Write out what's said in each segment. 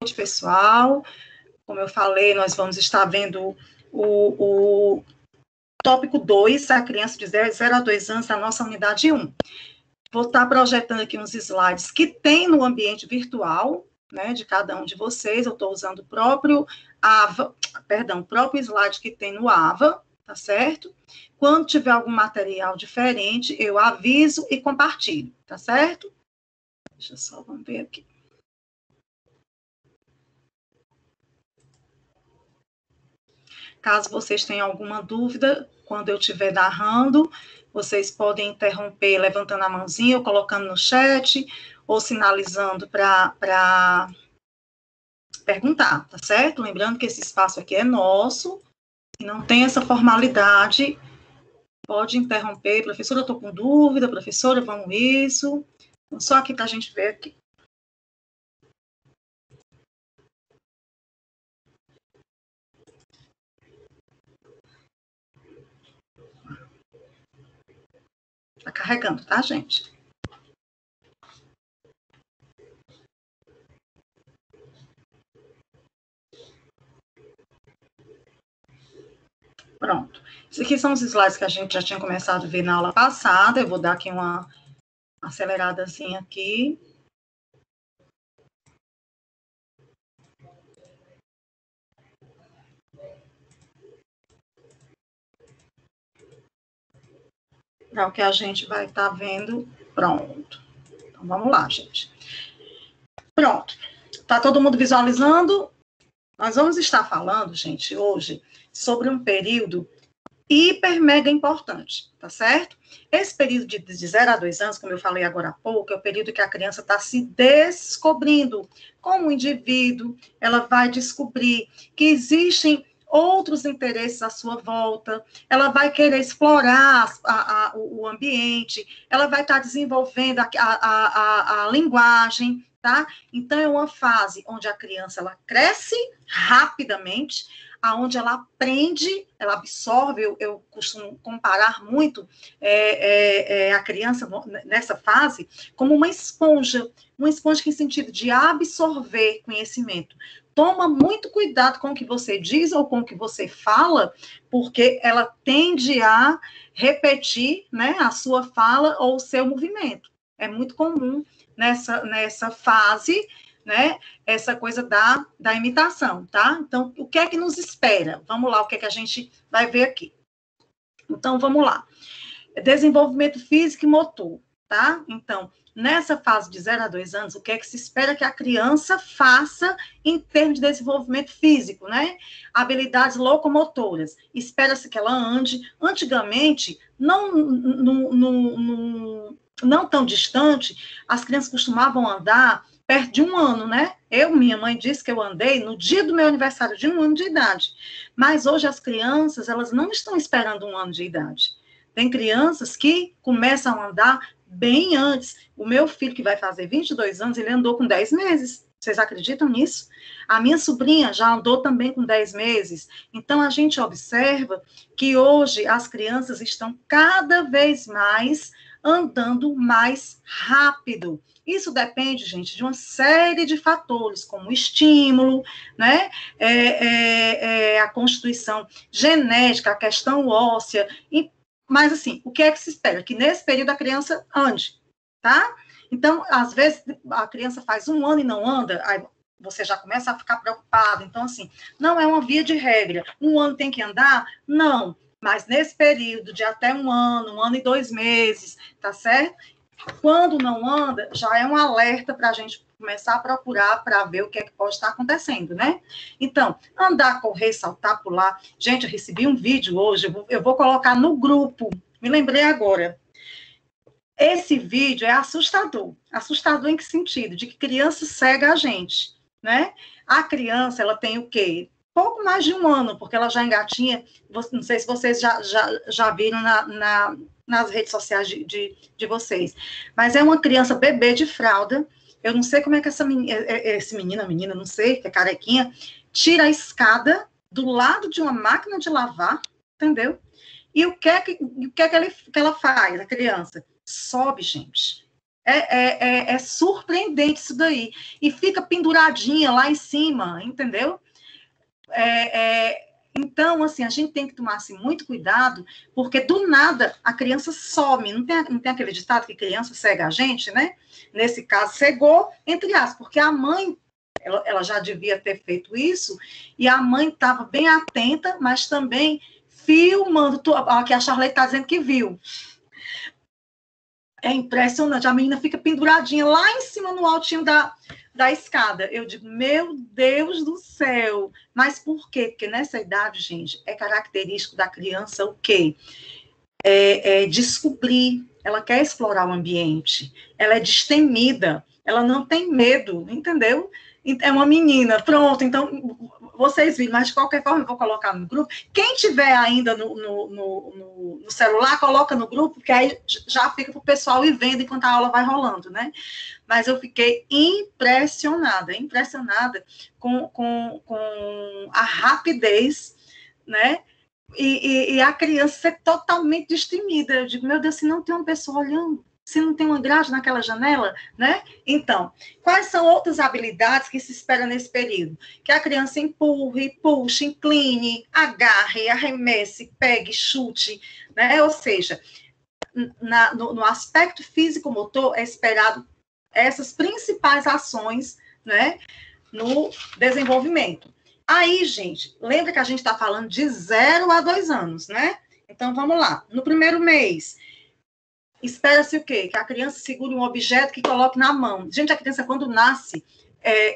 noite, pessoal. Como eu falei, nós vamos estar vendo o tópico 2, a criança de 0 a 2 anos, da nossa unidade 1. Vou estar projetando aqui uns slides que tem no ambiente virtual, né, de cada um de vocês. Eu estou usando o próprio próprio slide que tem no AVA, tá certo? Quando tiver algum material diferente, eu aviso e compartilho, tá certo? Deixa eu só, vamos ver aqui. Caso vocês tenham alguma dúvida, quando eu estiver narrando, vocês podem interromper levantando a mãozinha ou colocando no chat, ou sinalizando para perguntar, tá certo? Lembrando que esse espaço aqui é nosso, e não tem essa formalidade. Pode interromper, professora, eu estou com dúvida, professora, vamos isso. Só aqui para a gente ver aqui. Está carregando, tá, gente? Pronto. Esses aqui são os slides que a gente já tinha começado a ver na aula passada. Eu vou dar aqui uma aceleradazinha aqui. Para o que a gente vai estar vendo. Pronto. Então, vamos lá, gente. Pronto. Tá todo mundo visualizando? Nós vamos estar falando, gente, hoje, sobre um período hiper mega importante, tá certo? Esse período de 0 a 2 anos, como eu falei agora há pouco, é o período que a criança está se descobrindo como indivíduo. Ela vai descobrir que existem outros interesses à sua volta, ela vai querer explorar o ambiente, ela vai estar desenvolvendo a linguagem, tá? Então, é uma fase onde a criança ela cresce rapidamente, aonde ela aprende, ela absorve. Eu costumo comparar muito a criança nessa fase como uma esponja que, em sentido de absorver conhecimento. Toma muito cuidado com o que você diz ou com o que você fala, porque ela tende a repetir, né, a sua fala ou o seu movimento. É muito comum nessa fase, né, essa coisa da imitação, tá? Então, o que é que nos espera? Vamos lá, o que é que a gente vai ver aqui. Então, vamos lá. Desenvolvimento físico e motor, tá? Então, nessa fase de 0 a 2 anos, o que é que se espera que a criança faça em termos de desenvolvimento físico, né? Habilidades locomotoras. Espera-se que ela ande. Antigamente, não tão distante, as crianças costumavam andar perto de 1 ano, né? Minha mãe disse que eu andei no dia do meu aniversário de 1 ano de idade. Mas hoje as crianças, elas não estão esperando 1 ano de idade. Tem crianças que começam a andar bem antes. O meu filho, que vai fazer 22 anos, ele andou com 10 meses. Vocês acreditam nisso? A minha sobrinha já andou também com 10 meses. Então, a gente observa que hoje as crianças estão cada vez mais andando mais rápido. Isso depende, gente, de uma série de fatores, como o estímulo, né? A constituição genética, a questão óssea. Mas, assim, o que é que se espera? Que nesse período a criança ande, tá? Então, às vezes, a criança faz 1 ano e não anda, aí você já começa a ficar preocupado. Então, assim, não é uma via de regra. 1 ano tem que andar? Não. Mas nesse período de até 1 ano e 2 meses, tá certo? Quando não anda, já é um alerta para a gente começar a procurar para ver o que é que pode estar acontecendo, né? Então, andar, correr, saltar, pular. Gente, eu recebi um vídeo hoje, eu vou colocar no grupo, me lembrei agora. Esse vídeo é assustador. Assustador em que sentido? De que criança cega a gente, né? A criança, ela tem o quê? Pouco mais de 1 ano, porque ela já engatinha, não sei se vocês já viram nas redes sociais de vocês, mas é uma criança bebê de fralda. Eu não sei como é que esse menina, não sei, que é carequinha, tira a escada do lado de uma máquina de lavar, entendeu? E o que é que ela faz, a criança? Sobe, gente. É surpreendente isso daí. E fica penduradinha lá em cima, entendeu? Então, assim, a gente tem que tomar assim, muito cuidado, porque do nada a criança some. Não tem aquele ditado que criança cega a gente, né? Nesse caso, cegou, entre aspas, porque a mãe, ela já devia ter feito isso, e a mãe estava bem atenta, mas também filmando. Aqui a Charlotte está dizendo que viu. É impressionante, a menina fica penduradinha lá em cima no altinho da escada. Eu digo, meu Deus do céu. Mas por quê? Porque nessa idade, gente, é característico da criança o quê? Descobrir, ela quer explorar o ambiente, ela é destemida, ela não tem medo, entendeu? É uma menina, pronto, então vocês viram, mas de qualquer forma eu vou colocar no grupo. Quem tiver ainda no celular, coloca no grupo, que aí já fica para o pessoal ir vendo enquanto a aula vai rolando, né? Mas eu fiquei impressionada com a rapidez, né? E a criança ser totalmente destemida. Eu digo, meu Deus, se não tem uma pessoa olhando, se não tem uma grade naquela janela, né? Então, quais são outras habilidades que se espera nesse período? Que a criança empurre, puxe, incline, agarre, arremesse, pegue, chute, né? Ou seja, no aspecto físico-motor é esperado essas principais ações, né? No desenvolvimento. Aí, gente, lembra que a gente está falando de 0 a 2 anos, né? Então, vamos lá. No primeiro mês, espera-se o quê? Que a criança segure um objeto que coloque na mão. Gente, a criança, quando nasce,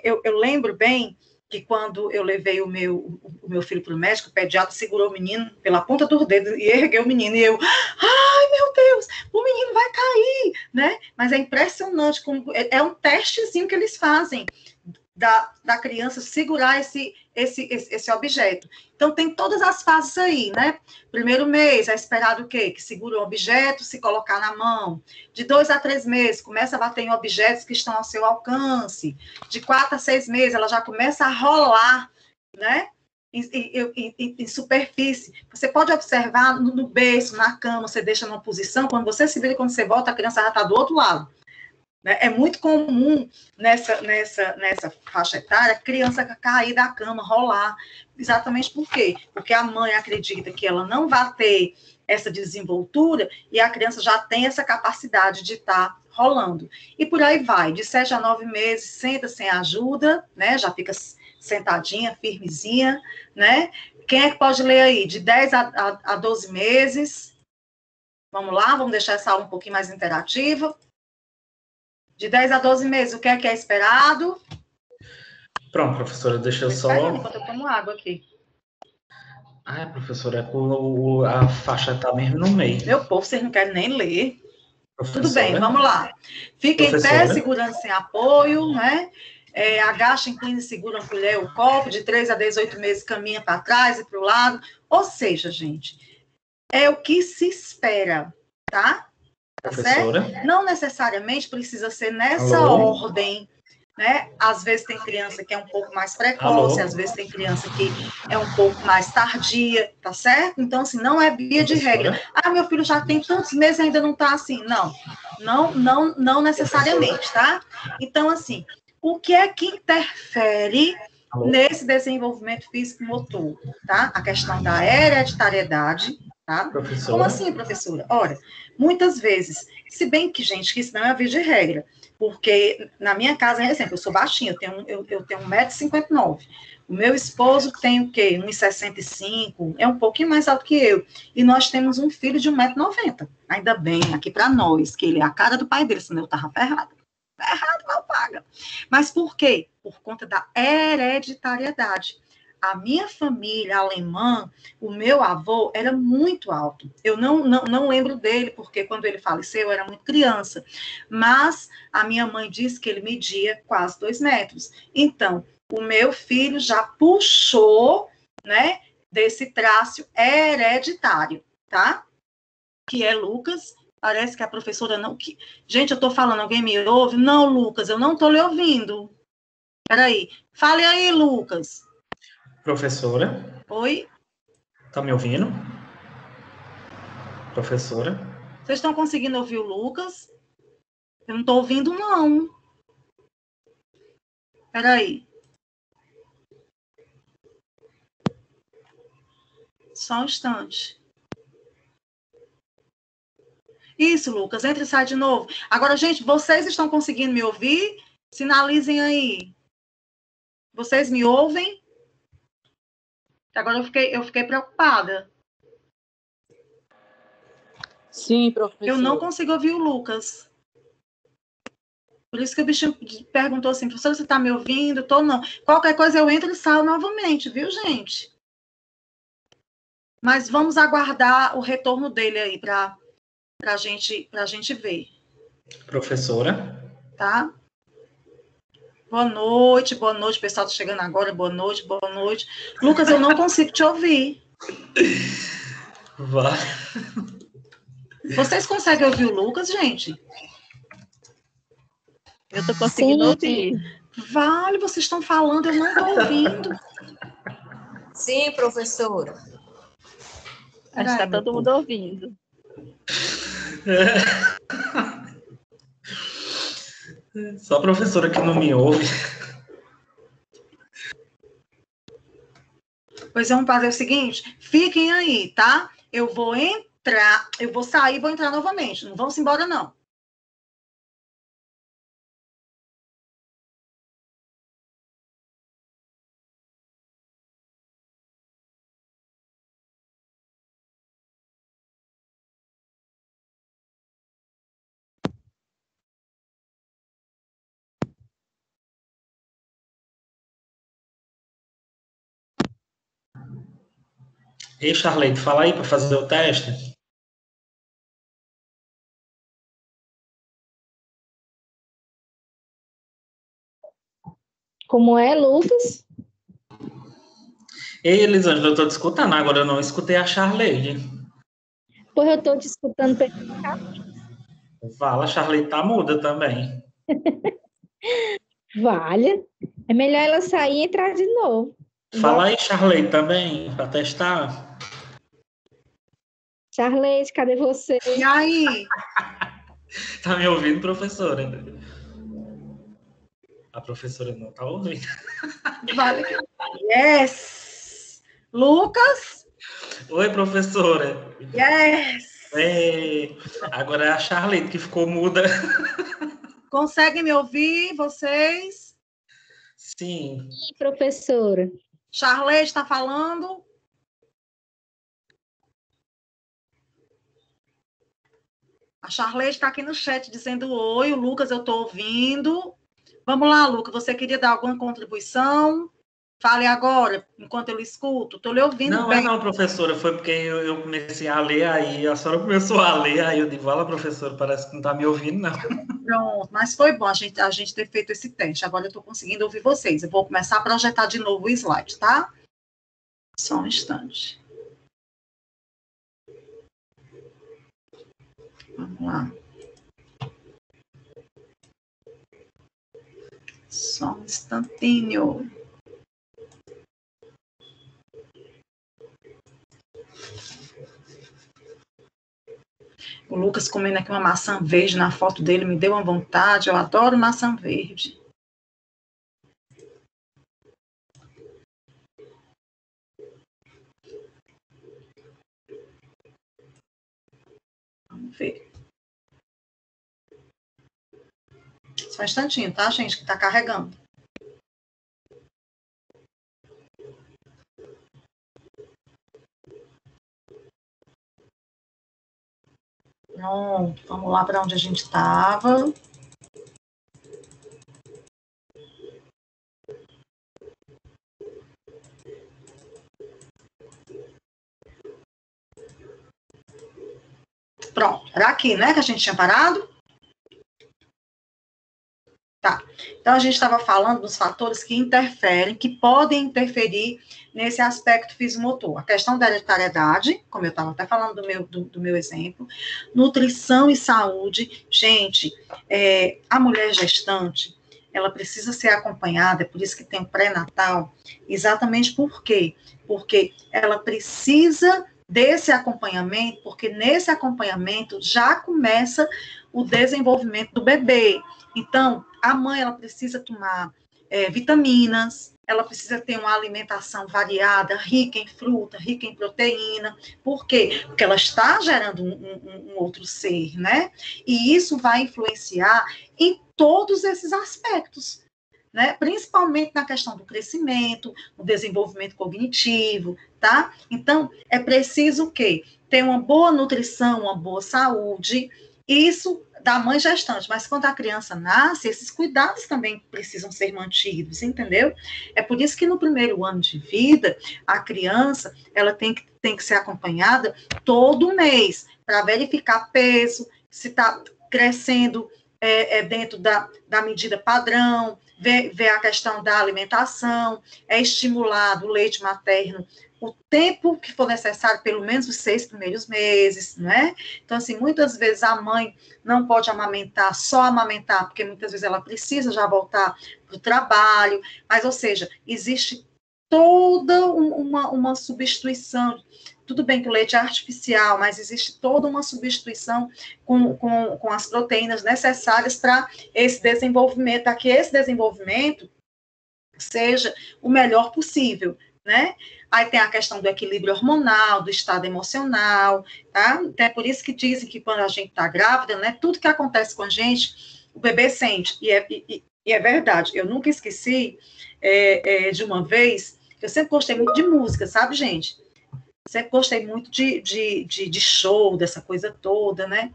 eu lembro bem que quando eu levei o meu filho para o médico, o pediatra segurou o menino pela ponta dos dedos e ergueu o menino. E eu, ai, meu Deus, o menino vai cair, né? Mas é impressionante, como é um testezinho que eles fazem da criança segurar esse objeto. Então, tem todas as fases aí, né? Primeiro mês, é esperado o quê? Que segure o objeto, se colocar na mão. De 2 a 3 meses, começa a bater em objetos que estão ao seu alcance. De 4 a 6 meses, ela já começa a rolar, né? Em superfície. Você pode observar no berço, na cama, você deixa numa posição, quando você se vira, quando você volta, a criança já está do outro lado. É muito comum nessa faixa etária a criança cair da cama, rolar. Exatamente por quê? Porque a mãe acredita que ela não vai ter essa desenvoltura e a criança já tem essa capacidade de estar rolando. E por aí vai, de 7 a 9 meses, senta sem ajuda, né? Já fica sentadinha, firmezinha, né? Quem é que pode ler aí? De 10 a 12 meses. Vamos lá, vamos deixar essa aula um pouquinho mais interativa. De 10 a 12 meses, o que é esperado? Pronto, professora, deixa eu só... Enquanto eu tomo água aqui. Professora, a faixa está mesmo no meio. Meu povo, vocês não querem nem ler. Professora? Tudo bem, vamos lá. Fica em pé, segurando sem apoio, né? Agacha, inclina e segura a colher, o copo. De 3 a 18 meses, caminha para trás e para o lado. Ou seja, gente, é o que se espera, tá? Tá certo? Não necessariamente precisa ser nessa ordem, né? Às vezes tem criança que é um pouco mais precoce, às vezes tem criança que é um pouco mais tardia, tá certo? Então, assim, não é via de regra. Meu filho já tem tantos meses e ainda não tá assim. Não necessariamente, tá? Então, assim, o que é que interfere nesse desenvolvimento físico-motor, tá? A questão da hereditariedade, tá? Professora? Como assim, professora? Ora, muitas vezes, se bem que, gente, que isso não é via de regra, porque na minha casa, por exemplo, eu sou baixinha, eu tenho 1,59 m. O meu esposo tem o quê? 1,65 m, é um pouquinho mais alto que eu. E nós temos um filho de 1,90 m. Ainda bem, aqui para nós, que ele é a cara do pai dele, senão eu estava ferrada. Ferrado, mal paga. Mas por quê? Por conta da hereditariedade. A minha família alemã, o meu avô era muito alto. Eu não lembro dele, porque quando ele faleceu eu era muito criança. Mas a minha mãe disse que ele media quase 2 metros. Então, o meu filho já puxou, né, desse traço hereditário, tá? Que é Lucas. Parece que a professora não... Gente, eu estou falando, alguém me ouve? Não, Lucas, eu não estou lhe ouvindo. Peraí. Fale aí, Lucas. Professora? Oi? Tá me ouvindo? Professora? Vocês estão conseguindo ouvir o Lucas? Eu não estou ouvindo, não. Espera aí. Só um instante. Isso, Lucas. Entra e sai de novo. Agora, gente, vocês estão conseguindo me ouvir? Sinalizem aí. Vocês me ouvem? Agora eu fiquei preocupada. Sim, professor. Eu não consigo ouvir o Lucas. Por isso que o bichinho perguntou assim, professor, você está me ouvindo? Tô não. Qualquer coisa eu entro e saio novamente, viu, gente? Mas vamos aguardar o retorno dele aí para a gente ver. Professora? Tá? Boa noite, o pessoal está chegando agora, boa noite. Lucas, eu não consigo te ouvir. Vá. Vocês conseguem ouvir o Lucas, gente? Eu estou conseguindo ouvir. Vale, vocês estão falando, eu não estou ouvindo. Sim, professora. Acho que está todo mundo ouvindo. Só a professora que não me ouve. Pois vamos fazer o seguinte, fiquem aí, tá? Eu vou entrar, eu vou sair e vou entrar novamente. Não vamos embora, não. Ei, Charlene, fala aí para fazer o teste. Como é, Lucas? Ei, Elisângela, eu estou te escutando, agora eu não escutei a Charlene. Pois eu estou te escutando. Fala, a Charlene tá muda também. Vale. É melhor ela sair e entrar de novo. Fala aí, Charlene, também, para testar. Charlene, cadê você? E aí? Tá me ouvindo, professora? A professora não tá ouvindo. Vale. Yes! Lucas? Oi, professora. Yes! Ei, agora é a Charlene que ficou muda. Conseguem me ouvir, vocês? Sim. Sim, professora. Charlene está falando? A Charlene está aqui no chat dizendo oi, o Lucas eu estou ouvindo. Vamos lá, Lucas, você queria dar alguma contribuição? Fale agora, enquanto eu lhe escuto. Estou lhe ouvindo Não, bem. não, professora, foi porque eu comecei a ler, aí a senhora começou a ler, aí eu digo, fala, professora, parece que não está me ouvindo, não. Pronto, mas foi bom a gente ter feito esse teste. Agora eu estou conseguindo ouvir vocês. Eu vou começar a projetar de novo o slide, tá? Só um instante. Vamos lá. Só um instantinho. O Lucas comendo aqui uma maçã verde na foto dele, me deu uma vontade. Eu adoro maçã verde. Vamos ver. Só um instantinho, tá, gente? Que tá carregando. Pronto, vamos lá para onde a gente estava. Pronto, era aqui, né, que a gente tinha parado? Tá, então a gente estava falando dos fatores que interferem, que podem interferir nesse aspecto fisicomotor. A questão da hereditariedade, como eu estava até falando do meu exemplo, nutrição e saúde. Gente, a mulher gestante, ela precisa ser acompanhada, é por isso que tem o pré-natal, exatamente por quê? Porque ela precisa desse acompanhamento, porque nesse acompanhamento já começa o desenvolvimento do bebê. Então, a mãe, ela precisa tomar vitaminas, ela precisa ter uma alimentação variada, rica em fruta, rica em proteína. Por quê? Porque ela está gerando um outro ser, né? E isso vai influenciar em todos esses aspectos, né? Principalmente na questão do crescimento, do desenvolvimento cognitivo, tá? Então, é preciso o quê? Ter uma boa nutrição, uma boa saúde, isso da mãe gestante, mas quando a criança nasce, esses cuidados também precisam ser mantidos, entendeu? É por isso que no primeiro ano de vida, a criança, ela tem que ser acompanhada todo mês, para verificar peso, se está crescendo dentro da medida padrão, ver a questão da alimentação, é estimulado o leite materno o tempo que for necessário, pelo menos os 6 primeiros meses, né? Então, assim, muitas vezes a mãe não pode amamentar, só amamentar, porque muitas vezes ela precisa já voltar para o trabalho, mas, ou seja, existe toda uma substituição. Tudo bem que o leite é artificial, mas existe toda uma substituição com as proteínas necessárias para esse desenvolvimento, para que esse desenvolvimento seja o melhor possível, né? Aí tem a questão do equilíbrio hormonal, do estado emocional, tá? Então é por isso que dizem que quando a gente está grávida, né, tudo que acontece com a gente, o bebê sente, e é verdade. Eu nunca esqueci de uma vez, eu sempre gostei muito de música, sabe, gente? Sempre gostei muito de show, dessa coisa toda, né?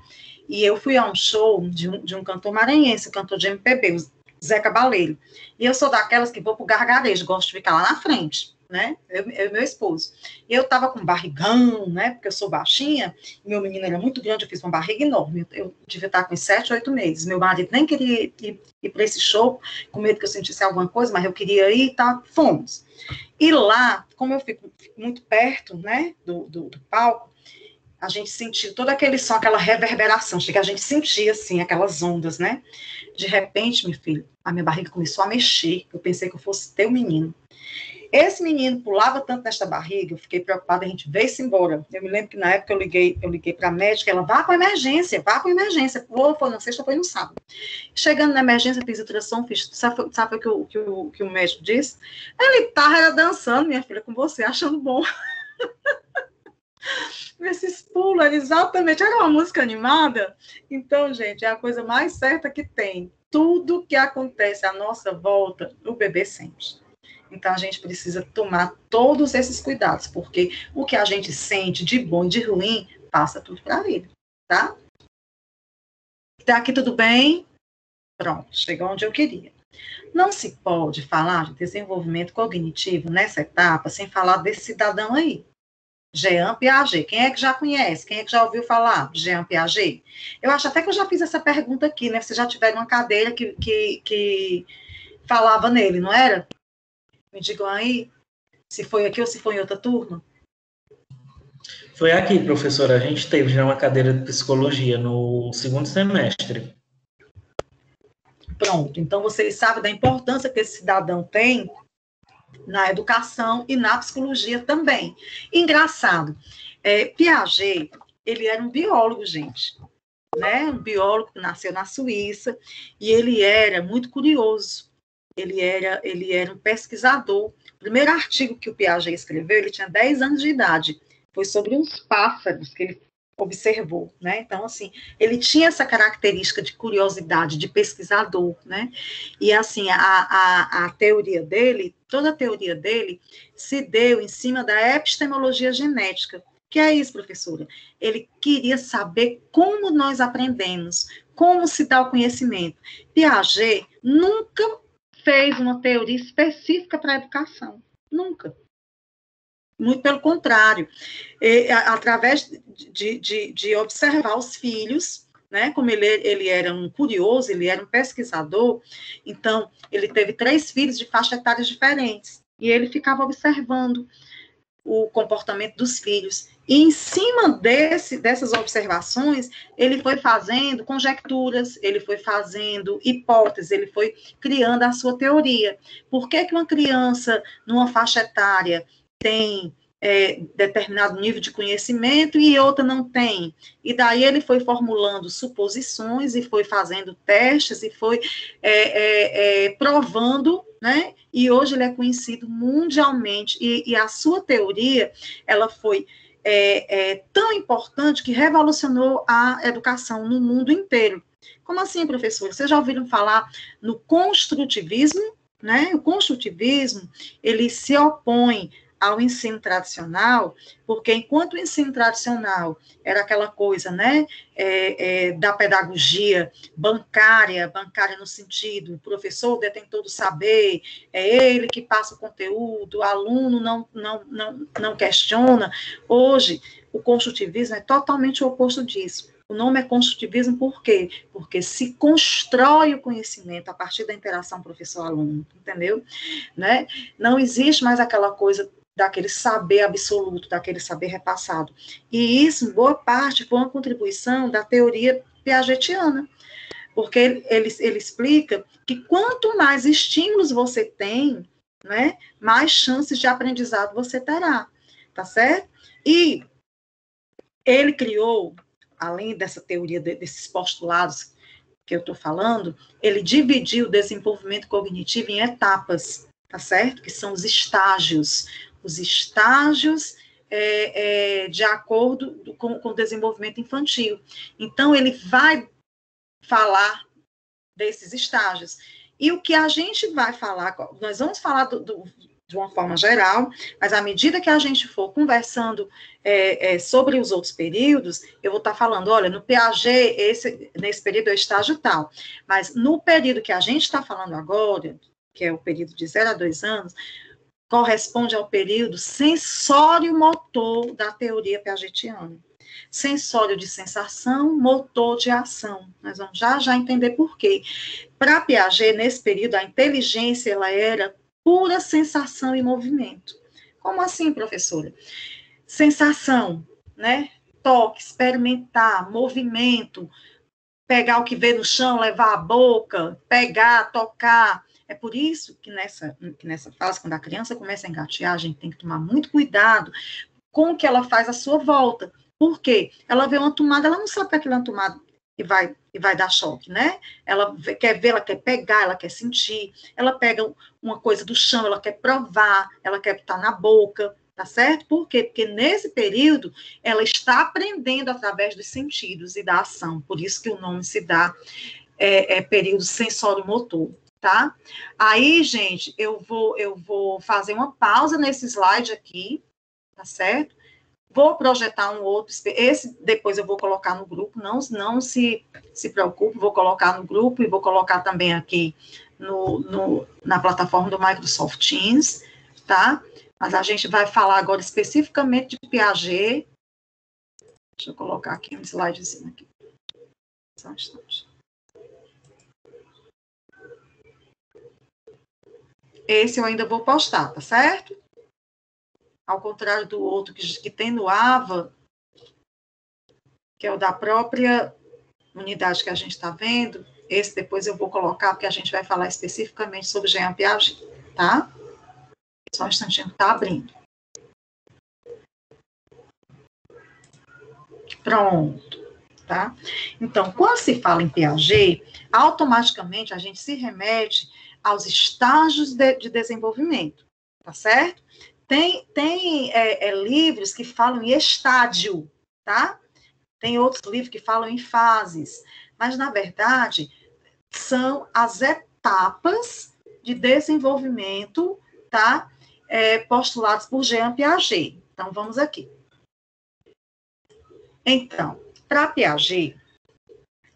E eu fui a um show de um cantor maranhense, um cantor de MPB, o Zé Cabaleiro. E eu sou daquelas que vou pro gargarejo, gosto de ficar lá na frente, né? Eu e meu esposo. E eu tava com barrigão, né? Porque eu sou baixinha, meu menino era muito grande, eu fiz uma barriga enorme. Eu devia estar com 7, 8 meses. Meu marido nem queria ir para esse show, com medo que eu sentisse alguma coisa, mas eu queria ir e tá, fomos. E lá, como eu fico muito perto, né, do palco, a gente sentiu todo aquele som, aquela reverberação, chega, a gente sentia, assim, aquelas ondas, né? De repente, meu filho, a minha barriga começou a mexer, eu pensei que eu fosse ter um menino. Esse menino pulava tanto nesta barriga, eu fiquei preocupada, a gente veio-se embora. Eu me lembro que na época eu liguei para a médica, ela, vá com emergência. Foi na sexta, foi no sábado. Chegando na emergência, fiz ultrassom, sabe o que o médico disse? Ele era dançando, minha filha, com você, achando bom. Esses pulos, exatamente, era uma música animada. Então, gente, é a coisa mais certa que tem. Tudo que acontece à nossa volta, o bebê sente. Então, a gente precisa tomar todos esses cuidados, porque o que a gente sente de bom e de ruim, passa tudo para ele, tá? Tá aqui tudo bem? Pronto, chegou onde eu queria. Não se pode falar de desenvolvimento cognitivo nessa etapa sem falar desse cidadão aí, Jean Piaget. Quem é que já conhece? Quem é que já ouviu falar de Jean Piaget? Eu acho até que eu já fiz essa pergunta aqui, né? Vocês já tiveram uma cadeira que falava nele, não era? Me digam aí se foi aqui ou se foi em outra turma. Foi aqui, professora. A gente teve já uma cadeira de psicologia no segundo semestre. Pronto. Então, vocês sabem da importância que esse cidadão tem na educação e na psicologia também. Engraçado. Piaget, ele era um biólogo, gente. Né? Um biólogo que nasceu na Suíça e ele era muito curioso. Ele era um pesquisador. O primeiro artigo que o Piaget escreveu, ele tinha 10 anos de idade. Foi sobre uns pássaros que ele observou, né? Então, assim, ele tinha essa característica de curiosidade, de pesquisador, né? E, assim, a teoria dele, toda a teoria dele se deu em cima da epistemologia genética. Que é isso, professora? Ele queria saber como nós aprendemos, como se dá o conhecimento. Piaget nunca fez uma teoria específica para a educação. Nunca. Muito pelo contrário. Através de observar os filhos, né, como ele era um curioso, ele era um pesquisador, então, ele teve 3 filhos de faixa etárias diferentes, e ele ficava observando o comportamento dos filhos. E em cima dessas observações, ele foi fazendo conjecturas, ele foi fazendo hipóteses, ele foi criando a sua teoria. Por que uma criança, numa faixa etária, tem determinado nível de conhecimento e outra não tem. E daí ele foi formulando suposições e foi fazendo testes e foi provando, né? E hoje ele é conhecido mundialmente. E a sua teoria, ela foi tão importante que revolucionou a educação no mundo inteiro. Como assim, professor? Vocês já ouviram falar no construtivismo? Né? O construtivismo, ele se opõe ao ensino tradicional, porque enquanto o ensino tradicional era aquela coisa, né, da pedagogia bancária no sentido, o professor detentor do saber, é ele que passa o conteúdo, o aluno não questiona. Hoje, o construtivismo é totalmente o oposto disso. O nome é construtivismo por quê? Porque se constrói o conhecimento a partir da interação professor-aluno, entendeu? Né? Não existe mais aquela coisa daquele saber absoluto, daquele saber repassado. E isso, em boa parte, foi uma contribuição da teoria piagetiana, porque ele explica que quanto mais estímulos você tem, né, mais chances de aprendizado você terá, tá certo? E ele criou, além dessa teoria, desses postulados que eu estou falando, ele dividiu o desenvolvimento cognitivo em etapas, tá certo? Que são os estágios de acordo com o desenvolvimento infantil. Então, ele vai falar desses estágios. E o que a gente vai falar, nós vamos falar de uma forma geral, mas à medida que a gente for conversando sobre os outros períodos, eu vou estar falando, olha, no Piaget, nesse período é o estágio tal, mas no período que a gente está falando agora, que é o período de 0 a 2 anos, corresponde ao período sensório-motor da teoria piagetiana. Sensório de sensação, motor de ação. Nós vamos já entender por quê. Para Piaget, nesse período, a inteligência ela era pura sensação e movimento. Como assim, professora? Sensação, né? Toque, experimentar, movimento, pegar o que vê no chão, levar à boca, pegar, tocar. É por isso que nessa fase, quando a criança começa a engatear, a gente tem que tomar muito cuidado com o que ela faz à sua volta. Por quê? Ela vê uma tomada, ela não sabe que aquilo é uma tomada e vai dar choque, né? Ela quer ver, ela quer pegar, ela quer sentir, ela pega uma coisa do chão, ela quer provar, ela quer botar na boca, tá certo? Por quê? Porque nesse período ela está aprendendo através dos sentidos e da ação, por isso que o nome se dá período sensório-motor. Tá? Aí, gente, eu vou fazer uma pausa nesse slide aqui, tá certo? Vou projetar um outro, esse depois eu vou colocar no grupo, não se preocupe, vou colocar no grupo e vou colocar também aqui na plataforma do Microsoft Teams, tá? Mas a gente vai falar agora especificamente de Piaget. Deixa eu colocar aqui um slidezinho aqui. Só um instante. Esse eu ainda vou postar, tá certo? Ao contrário do outro que tem no AVA, que é o da própria unidade que a gente está vendo, esse depois eu vou colocar, porque a gente vai falar especificamente sobre Jean Piaget, tá? Só um instantinho, tá abrindo. Pronto, tá? Então, quando se fala em Piaget, automaticamente a gente se remete aos estágios de desenvolvimento, tá certo? Tem livros que falam em estágio, tá? Tem outros livros que falam em fases, mas, na verdade, são as etapas de desenvolvimento, tá? Postuladas por Jean Piaget. Então, vamos aqui. Então, para Piaget,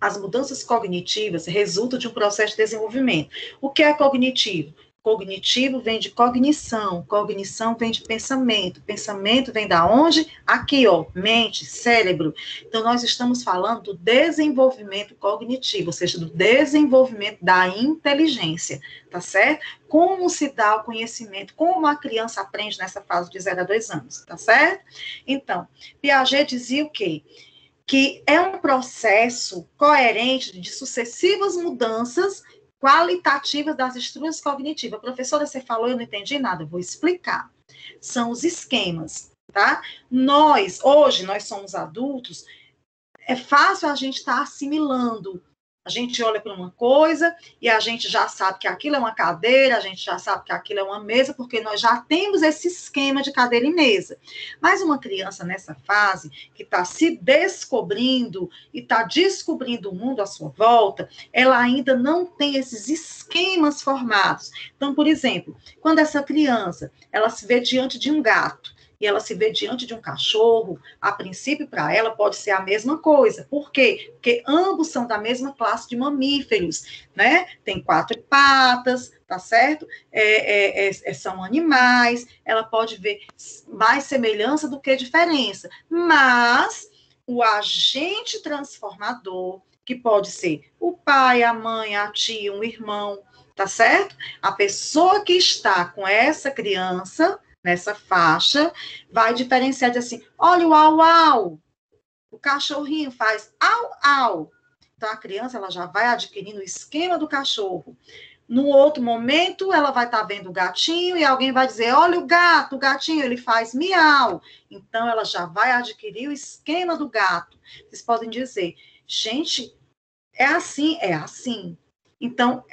as mudanças cognitivas resultam de um processo de desenvolvimento. O que é cognitivo? Cognitivo vem de cognição, cognição vem de pensamento, pensamento vem da onde? Aqui, ó, mente, cérebro. Então, nós estamos falando do desenvolvimento cognitivo, ou seja, do desenvolvimento da inteligência, tá certo? Como se dá o conhecimento, como a criança aprende nessa fase de 0 a 2 anos, tá certo? Então, Piaget dizia o quê? Que é um processo coerente de sucessivas mudanças qualitativas das estruturas cognitivas. Professora, você falou, eu não entendi nada, vou explicar. São os esquemas. tá? Hoje, nós somos adultos, é fácil a gente estar assimilando. A gente olha para uma coisa e a gente já sabe que aquilo é uma cadeira, a gente já sabe que aquilo é uma mesa, porque nós já temos esse esquema de cadeira e mesa. Mas uma criança nessa fase, que está se descobrindo e está descobrindo o mundo à sua volta, ela ainda não tem esses esquemas formados. Então, por exemplo, quando essa criança, ela se vê diante de um gato, e ela se vê diante de um cachorro, a princípio, para ela, pode ser a mesma coisa. Por quê? Porque ambos são da mesma classe de mamíferos, né? Tem 4 patas, tá certo? São animais, ela pode ver mais semelhança do que diferença. Mas o agente transformador, que pode ser o pai, a mãe, a tia, um irmão, tá certo? A pessoa que está com essa criança nessa faixa, vai diferenciar de assim, olha o au-au, o cachorrinho faz au-au. Então, a criança, ela já vai adquirindo o esquema do cachorro. No outro momento, ela vai estar vendo o gatinho e alguém vai dizer, olha o gato, o gatinho, ele faz miau. Então, ela já vai adquirir o esquema do gato. Vocês podem dizer, gente, é assim, é assim. Então,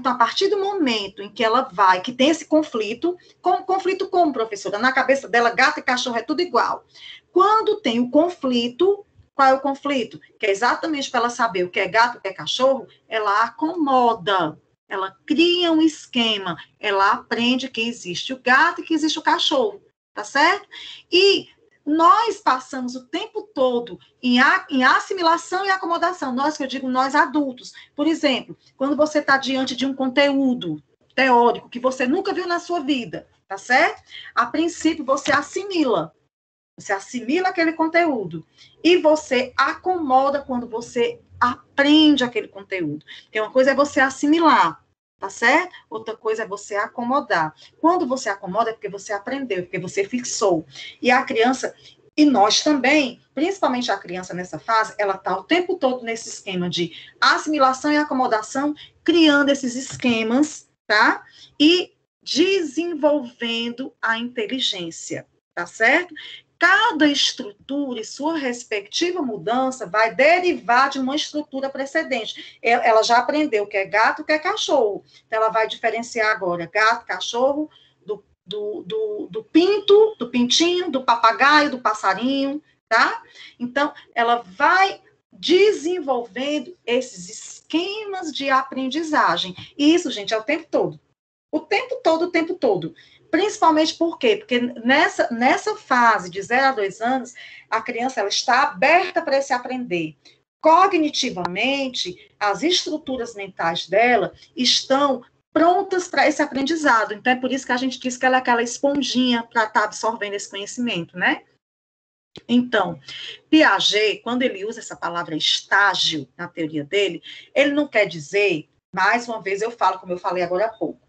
a partir do momento em que ela vai, que tem esse conflito como, professora? Na cabeça dela, gato e cachorro é tudo igual. Quando tem o conflito, qual é o conflito? Que é exatamente para ela saber o que é gato, o que é cachorro, ela acomoda, ela cria um esquema, ela aprende que existe o gato e que existe o cachorro, tá certo? E nós passamos o tempo todo em assimilação e acomodação. Nós, que eu digo, nós adultos. Por exemplo, quando você está diante de um conteúdo teórico que você nunca viu na sua vida, tá certo? A princípio, você assimila. Você assimila aquele conteúdo. E você acomoda quando você aprende aquele conteúdo. Porque uma coisa é você assimilar, tá certo? Outra coisa é você acomodar. Quando você acomoda é porque você aprendeu, porque você fixou. E a criança, e nós também, principalmente a criança nessa fase, ela está o tempo todo nesse esquema de assimilação e acomodação, criando esses esquemas, tá? E desenvolvendo a inteligência, tá certo? Cada estrutura e sua respectiva mudança vai derivar de uma estrutura precedente. Ela já aprendeu o que é gato e o que é cachorro. Então, ela vai diferenciar agora gato, cachorro, do pinto, do pintinho, do papagaio, do passarinho, tá? Então, ela vai desenvolvendo esses esquemas de aprendizagem. E isso, gente, é o tempo todo. O tempo todo, o tempo todo. Principalmente por quê? Porque nessa fase de 0 a 2 anos, a criança ela está aberta para esse aprender. Cognitivamente, as estruturas mentais dela estão prontas para esse aprendizado. Então, é por isso que a gente diz que ela é aquela esponjinha para estar absorvendo esse conhecimento, né? Então, Piaget, quando ele usa essa palavra estágio na teoria dele, ele não quer dizer, mais uma vez eu falo, como eu falei agora há pouco,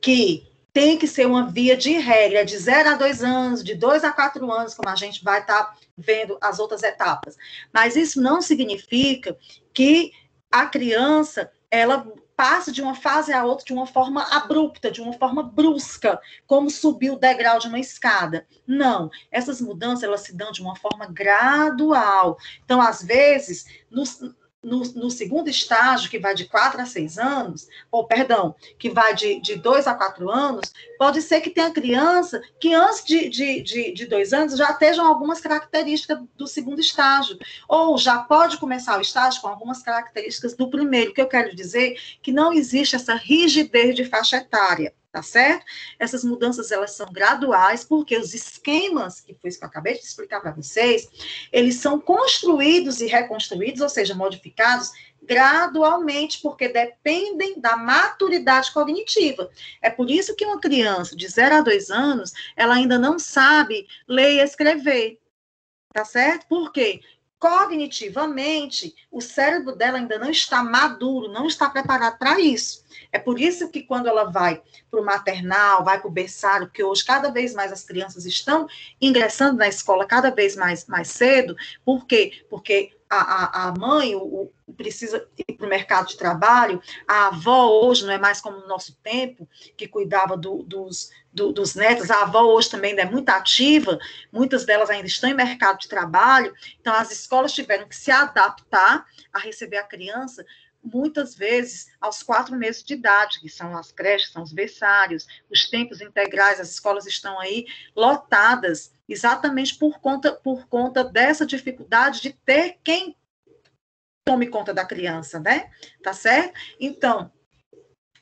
que tem que ser uma via de regra, de 0 a 2 anos, de 2 a 4 anos, como a gente vai estar vendo as outras etapas. Mas isso não significa que a criança, ela passe de uma fase a outra de uma forma abrupta, de uma forma brusca, como subir o degrau de uma escada. Não, essas mudanças, elas se dão de uma forma gradual. Então, às vezes, no segundo estágio, que vai de 4 a 6 anos, que vai de 2 a 4 anos, pode ser que tenha criança que antes de 2 anos já estejam algumas características do segundo estágio, ou já pode começar o estágio com algumas características do primeiro. O que eu quero dizer que não existe essa rigidez de faixa etária, tá certo? Essas mudanças, elas são graduais, porque os esquemas, que foi isso que eu acabei de explicar para vocês, eles são construídos e reconstruídos, ou seja, modificados gradualmente, porque dependem da maturidade cognitiva. É por isso que uma criança de 0 a 2 anos, ela ainda não sabe ler e escrever, tá certo? Por quê? Cognitivamente, o cérebro dela ainda não está maduro, não está preparado para isso. É por isso que quando ela vai para o maternal, vai para o berçário, porque hoje cada vez mais as crianças estão ingressando na escola cada vez mais cedo. Por quê? Porque a mãe precisa ir para o mercado de trabalho, a avó hoje não é mais como no nosso tempo, que cuidava dos netos, a avó hoje também é muito ativa, muitas delas ainda estão em mercado de trabalho, então as escolas tiveram que se adaptar a receber a criança, muitas vezes aos 4 meses de idade, que são as creches, são os berçários, os tempos integrais, as escolas estão aí lotadas, exatamente por conta dessa dificuldade de ter quem tome conta da criança, né? Tá certo? Então,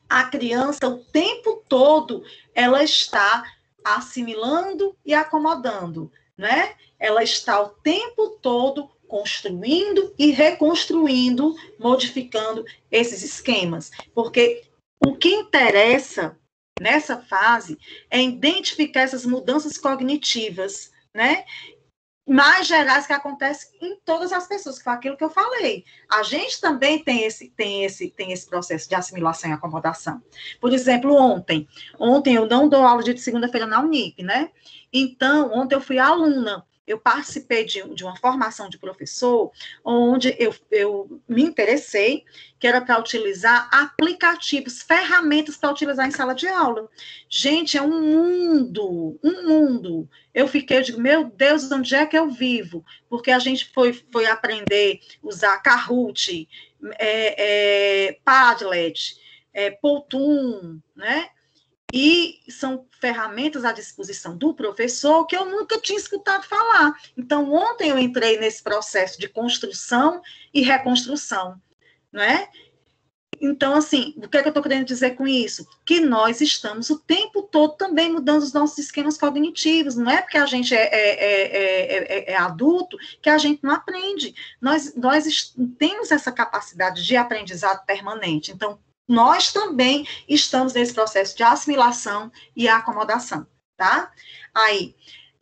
a criança, o tempo todo, ela está assimilando e acomodando, né? Ela está o tempo todo construindo e reconstruindo, modificando esses esquemas, porque o que interessa nessa fase é identificar essas mudanças cognitivas, né? Mais gerais que acontecem em todas as pessoas, que foi aquilo que eu falei. A gente também tem esse processo de assimilação e acomodação. Por exemplo, ontem eu não dou aula de segunda-feira na Unip, né? Então, ontem eu fui aluna, eu participei de uma formação de professor, onde eu me interessei, que era para utilizar aplicativos, ferramentas para utilizar em sala de aula. Gente, é um mundo. Eu digo, meu Deus, onde é que eu vivo? Porque a gente foi aprender a usar Kahoot, Padlet, Powtoon, né? E são ferramentas à disposição do professor que eu nunca tinha escutado falar. Então, ontem eu entrei nesse processo de construção e reconstrução, não é? Então, assim, o que é que eu estou querendo dizer com isso? Que nós estamos o tempo todo também mudando os nossos esquemas cognitivos. Não é porque a gente é adulto que a gente não aprende. Nós temos essa capacidade de aprendizado permanente. Então, nós também estamos nesse processo de assimilação e acomodação, tá? Aí,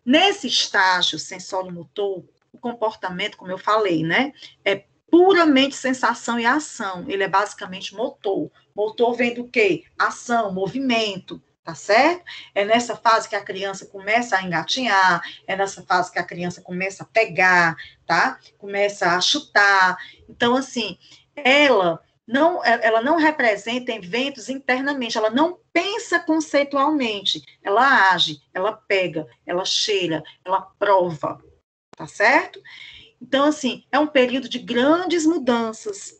nesse estágio sensório-motor, o comportamento, como eu falei, né, é puramente sensação e ação. Ele é basicamente motor. Motor vem do quê? Ação, movimento, tá certo? É nessa fase que a criança começa a engatinhar, é nessa fase que a criança começa a pegar, tá? Começa a chutar. Então, assim, ela não representa eventos internamente, ela não pensa conceitualmente, ela age, ela pega, ela cheira, ela prova, tá certo? Então, assim, é um período de grandes mudanças,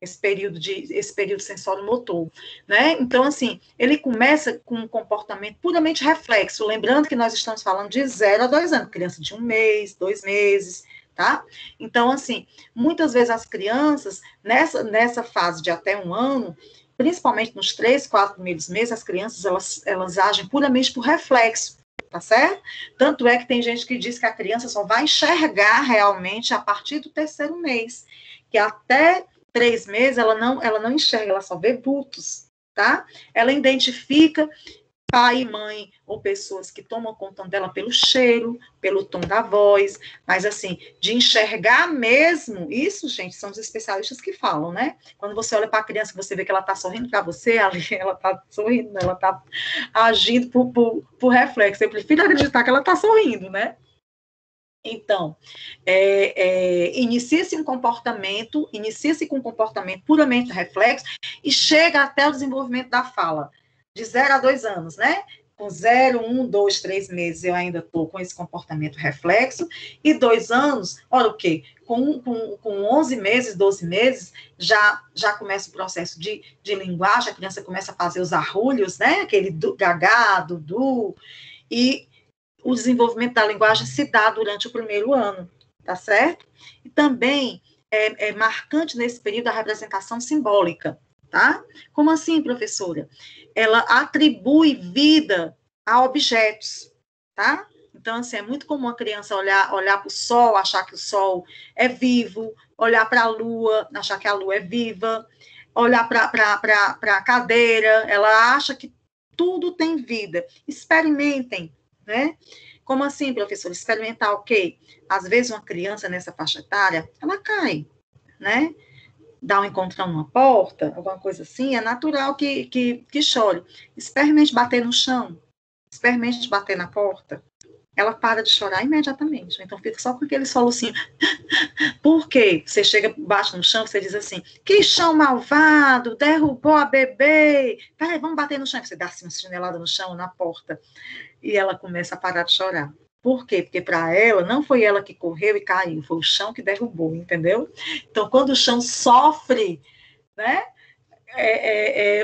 esse período sensório-motor, né? Então, assim, ele começa com um comportamento puramente reflexo, lembrando que nós estamos falando de 0 a 2 anos, criança de 1 mês, 2 meses, tá? Então, assim, muitas vezes as crianças, nessa fase de até 1 ano, principalmente nos 3, 4 primeiros meses, as crianças, elas agem puramente por reflexo, tá certo? Tanto é que tem gente que diz que a criança só vai enxergar realmente a partir do 3º mês, que até 3 meses ela não enxerga, ela só vê vultos, tá? Ela identifica pai e mãe, ou pessoas que tomam conta dela pelo cheiro, pelo tom da voz, mas assim, de enxergar mesmo, isso, gente, são os especialistas que falam, né? Quando você olha para a criança, você vê que ela está sorrindo para você, ela está sorrindo, ela está agindo por reflexo. Eu prefiro acreditar que ela está sorrindo, né? Então, inicia-se com um comportamento puramente reflexo e chega até o desenvolvimento da fala, de 0 a 2 anos, né? Com 0, 1, 2, 3 meses eu ainda estou com esse comportamento reflexo, e 2 anos, olha o quê? Com 11 meses, 12 meses, já começa o processo de linguagem, a criança começa a fazer os arrulhos, né? Aquele gagá, dudu, e o desenvolvimento da linguagem se dá durante o 1º ano, tá certo? E também é marcante nesse período a representação simbólica, tá? Como assim, professora? Ela atribui vida a objetos, tá? Então, assim, é muito comum a criança olhar para o sol, achar que o sol é vivo, olhar para a lua, achar que a lua é viva, olhar para a cadeira, ela acha que tudo tem vida. Experimentem, né? Como assim, professor? Experimentar o quê? Às vezes uma criança nessa faixa etária, ela cai, né? Dá um encontrão numa porta, alguma coisa assim, é natural que chore. Experimente bater no chão, experimente bater na porta, ela para de chorar imediatamente. Então, fica só com aquele solucinho. Por quê? Você chega, bate no chão, você diz assim, que chão malvado, derrubou a bebê. Peraí, vamos bater no chão. Você dá assim uma chinelada no chão, na porta. E ela começa a parar de chorar. Por quê? Porque para ela, não foi ela que correu e caiu, foi o chão que derrubou, entendeu? Então, quando o chão sofre, né?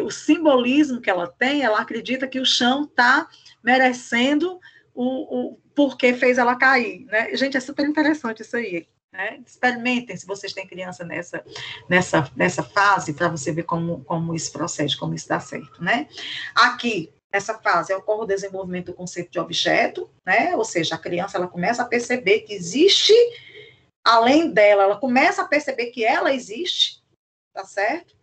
O simbolismo que ela tem, ela acredita que o chão está merecendo o porquê fez ela cair, né? Gente, é super interessante isso aí, né? Experimentem, se vocês têm criança nessa fase, para você ver como isso procede, como isso dá certo, né? Aqui, nessa fase, ocorre o desenvolvimento do conceito de objeto, né? Ou seja, a criança, ela começa a perceber que existe, além dela, ela começa a perceber que ela existe, tá certo?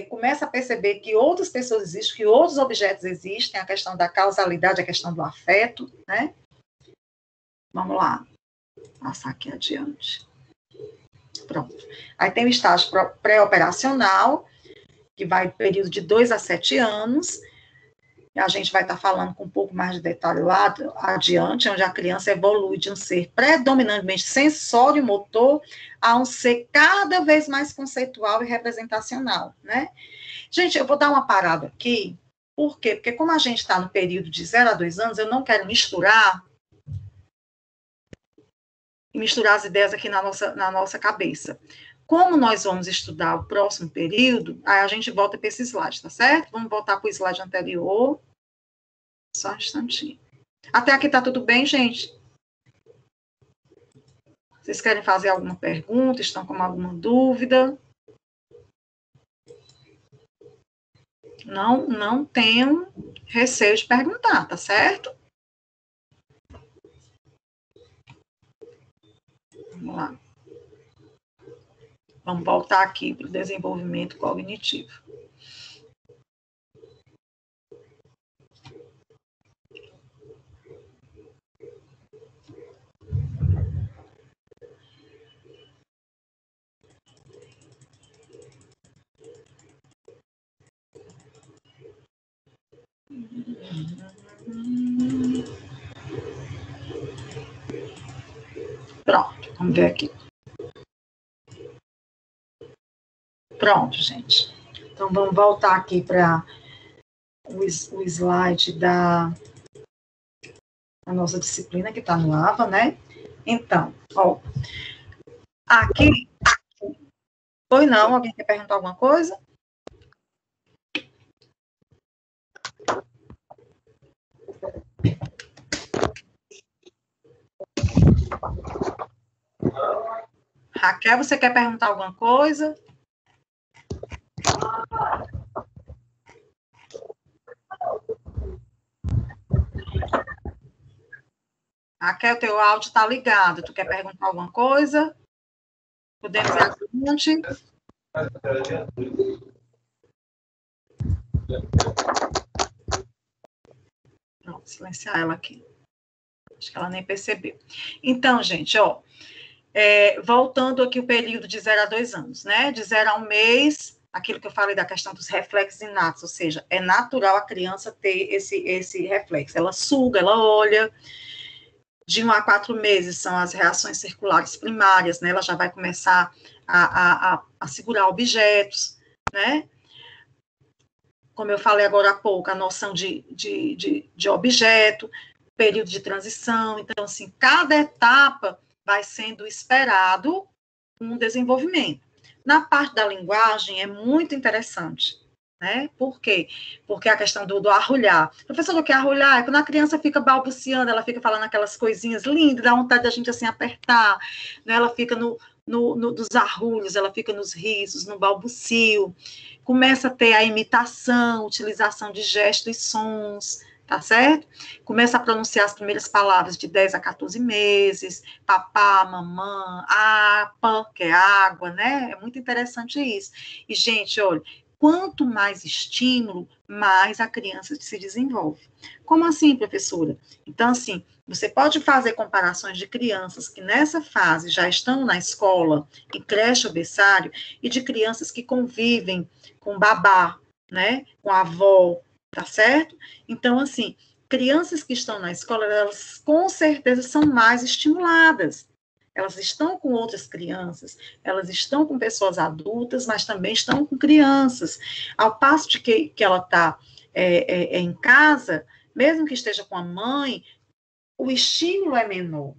Começa a perceber que outras pessoas existem, que outros objetos existem, a questão da causalidade, a questão do afeto, né? Vamos lá, passar aqui adiante. Pronto. Aí tem o estágio pré-operacional, que vai do período de 2 a 7 anos, e a gente vai estar falando com um pouco mais de detalhe lá adiante, onde a criança evolui de um ser predominantemente sensório-motor a um ser cada vez mais conceitual e representacional, né? Gente, eu vou dar uma parada aqui, por quê? Porque como a gente está no período de 0 a 2 anos, eu não quero misturar as ideias aqui na nossa cabeça. Como nós vamos estudar o próximo período, aí a gente volta para esse slide, tá certo? Vamos voltar para o slide anterior. Só um instantinho. Até aqui tá tudo bem, gente? Vocês querem fazer alguma pergunta? Estão com alguma dúvida? Não tenham receio de perguntar, tá certo? Vamos lá. Vamos voltar aqui para o desenvolvimento cognitivo. Pronto, vamos ver aqui. Pronto, gente. Então, vamos voltar aqui para o slide da nossa disciplina, que está no AVA, né? Então, ó, aqui... Pois não, alguém quer perguntar alguma coisa? Raquel, você quer perguntar alguma coisa? Raquel, teu áudio está ligado. Tu quer perguntar alguma coisa? Podemos ir adiante? Pronto, silenciar ela aqui. Acho que ela nem percebeu. Então, gente, ó, voltando aqui o período de 0 a 2 anos, né? De 0 a 1 mês, aquilo que eu falei da questão dos reflexos inatos, ou seja, é natural a criança ter esse reflexo. Ela suga, ela olha. De 1 a 4 meses são as reações circulares primárias, né? Ela já vai começar a segurar objetos, né? Como eu falei agora há pouco, a noção de objeto, período de transição. Então, assim, cada etapa vai sendo esperado um desenvolvimento. Na parte da linguagem, é muito interessante, né? Por quê? Porque a questão do arrulhar. Professor, o que é arrulhar? É quando a criança fica balbuciando, ela fica falando aquelas coisinhas lindas, dá vontade da gente, assim, apertar, né? Ela fica nos arrulhos, ela fica nos risos, no balbucio, começa a ter a imitação, utilização de gestos e sons, tá certo? Começa a pronunciar as primeiras palavras de 10 a 14 meses, papá, mamã, apa, que é água, né? É muito interessante isso. E, gente, olha, quanto mais estímulo, mais a criança se desenvolve. Como assim, professora? Então, assim, você pode fazer comparações de crianças que nessa fase já estão na escola, em creche ou berçário, e de crianças que convivem com babá, né, com a avó, tá certo? Então, assim, crianças que estão na escola, elas com certeza são mais estimuladas. Elas estão com outras crianças, elas estão com pessoas adultas, mas também estão com crianças. Ao passo de que ela está em casa, mesmo que esteja com a mãe, o estímulo é menor.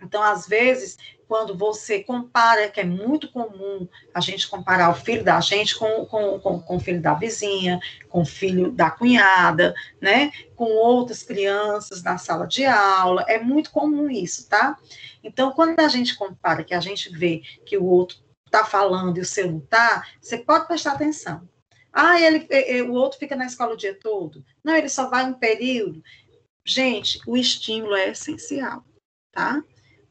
Então, às vezes, quando você compara, que é muito comum a gente comparar o filho da gente com o filho da vizinha, com o filho da cunhada, né, com outras crianças na sala de aula, é muito comum isso, tá? Então, quando a gente compara, que a gente vê que o outro está falando e o seu não está, você pode prestar atenção. Ah, o outro fica na escola o dia todo. Não, ele só vai um período. Gente, o estímulo é essencial, tá?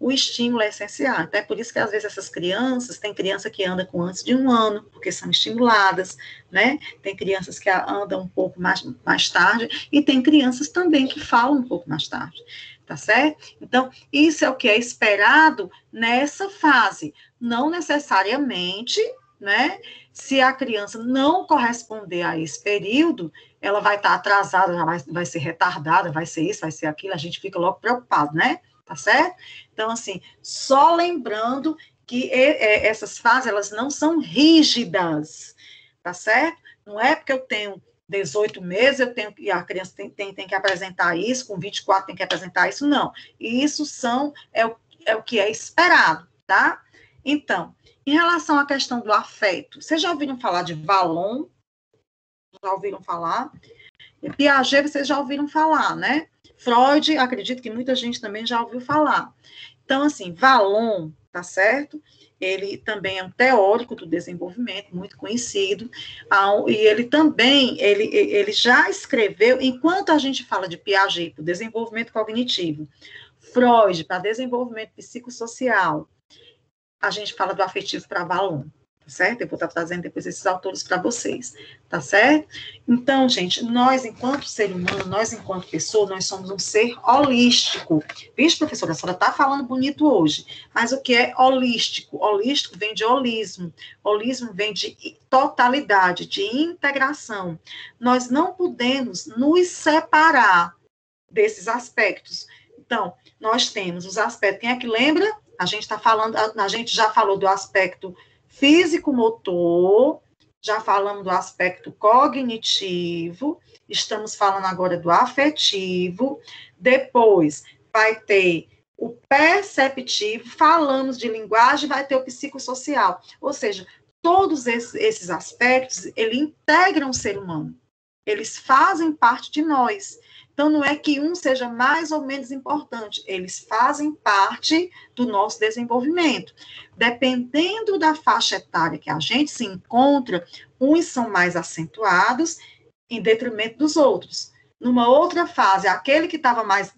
O estímulo é essencial. Até por isso que, às vezes, essas crianças, tem criança que anda com antes de 1 ano, porque são estimuladas, né? Tem crianças que andam um pouco mais tarde, e tem crianças também que falam um pouco mais tarde, tá certo? Então, isso é o que é esperado nessa fase. Não necessariamente, né? Se a criança não corresponder a esse período, ela vai estar atrasada, vai ser retardada, vai ser isso, vai ser aquilo, a gente fica logo preocupado, né? Tá certo? Então, assim, só lembrando que essas fases, elas não são rígidas, tá certo? Não é porque eu tenho 18 meses, e a criança tem que apresentar isso, com 24 tem que apresentar isso, não. Isso é o que é esperado, tá? Então, em relação à questão do afeto, vocês já ouviram falar de Vallon? Já ouviram falar? Piaget, vocês já ouviram falar, né? Freud, acredito que muita gente também já ouviu falar. Então, assim, Vallon, tá certo? Ele também é um teórico do desenvolvimento, muito conhecido, e ele também, ele já escreveu, enquanto a gente fala de Piaget para o desenvolvimento cognitivo, Freud para desenvolvimento psicossocial, a gente fala do afetivo para Vallon, tá certo? Eu vou estar trazendo depois esses autores para vocês, tá certo? Então, gente, nós, enquanto ser humano, nós, enquanto pessoa, nós somos um ser holístico. Vixe, professora, a senhora está falando bonito hoje, mas o que é holístico? Holístico vem de holismo. Holismo vem de totalidade, de integração. Nós não podemos nos separar desses aspectos. Então, nós temos os aspectos, quem é que lembra? A gente já falou do aspecto físico-motor, já falamos do aspecto cognitivo, estamos falando agora do afetivo, depois vai ter o perceptivo, falamos de linguagem, vai ter o psicossocial, ou seja, todos esses aspectos, eles integram o ser humano, eles fazem parte de nós. Então, não é que um seja mais ou menos importante, eles fazem parte do nosso desenvolvimento. Dependendo da faixa etária que a gente se encontra, uns são mais acentuados em detrimento dos outros. Numa outra fase, aquele que estava mais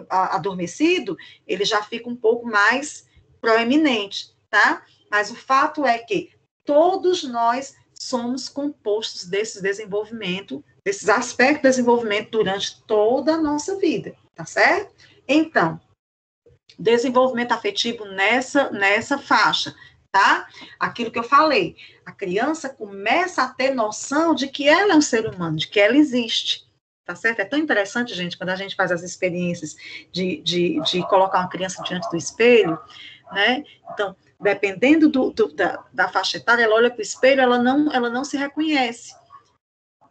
adormecido, ele já fica um pouco mais proeminente, tá? Mas o fato é que todos nós somos compostos desses desenvolvimento, desses aspectos de desenvolvimento durante toda a nossa vida, tá certo? Então, desenvolvimento afetivo nessa faixa, tá? Aquilo que eu falei, a criança começa a ter noção de que ela é um ser humano, de que ela existe, tá certo? É tão interessante, gente, quando a gente faz as experiências de colocar uma criança diante do espelho, né? Então, dependendo da faixa etária, ela olha para o espelho, ela não se reconhece.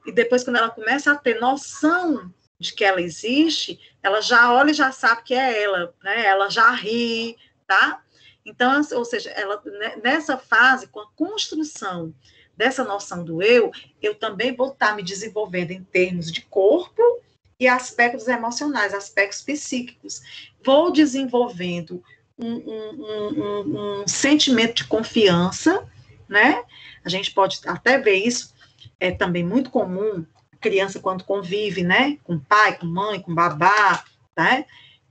E depois, quando ela começa a ter noção de que ela existe, ela já olha e já sabe que é ela, né? Ela já ri, tá? Então, ou seja, ela, nessa fase, com a construção dessa noção do eu também vou estar me desenvolvendo em termos de corpo e aspectos emocionais, aspectos psíquicos. Vou desenvolvendo um sentimento de confiança, né? A gente pode até ver isso, é também muito comum, criança quando convive, né? Com pai, com mãe, com babá, né?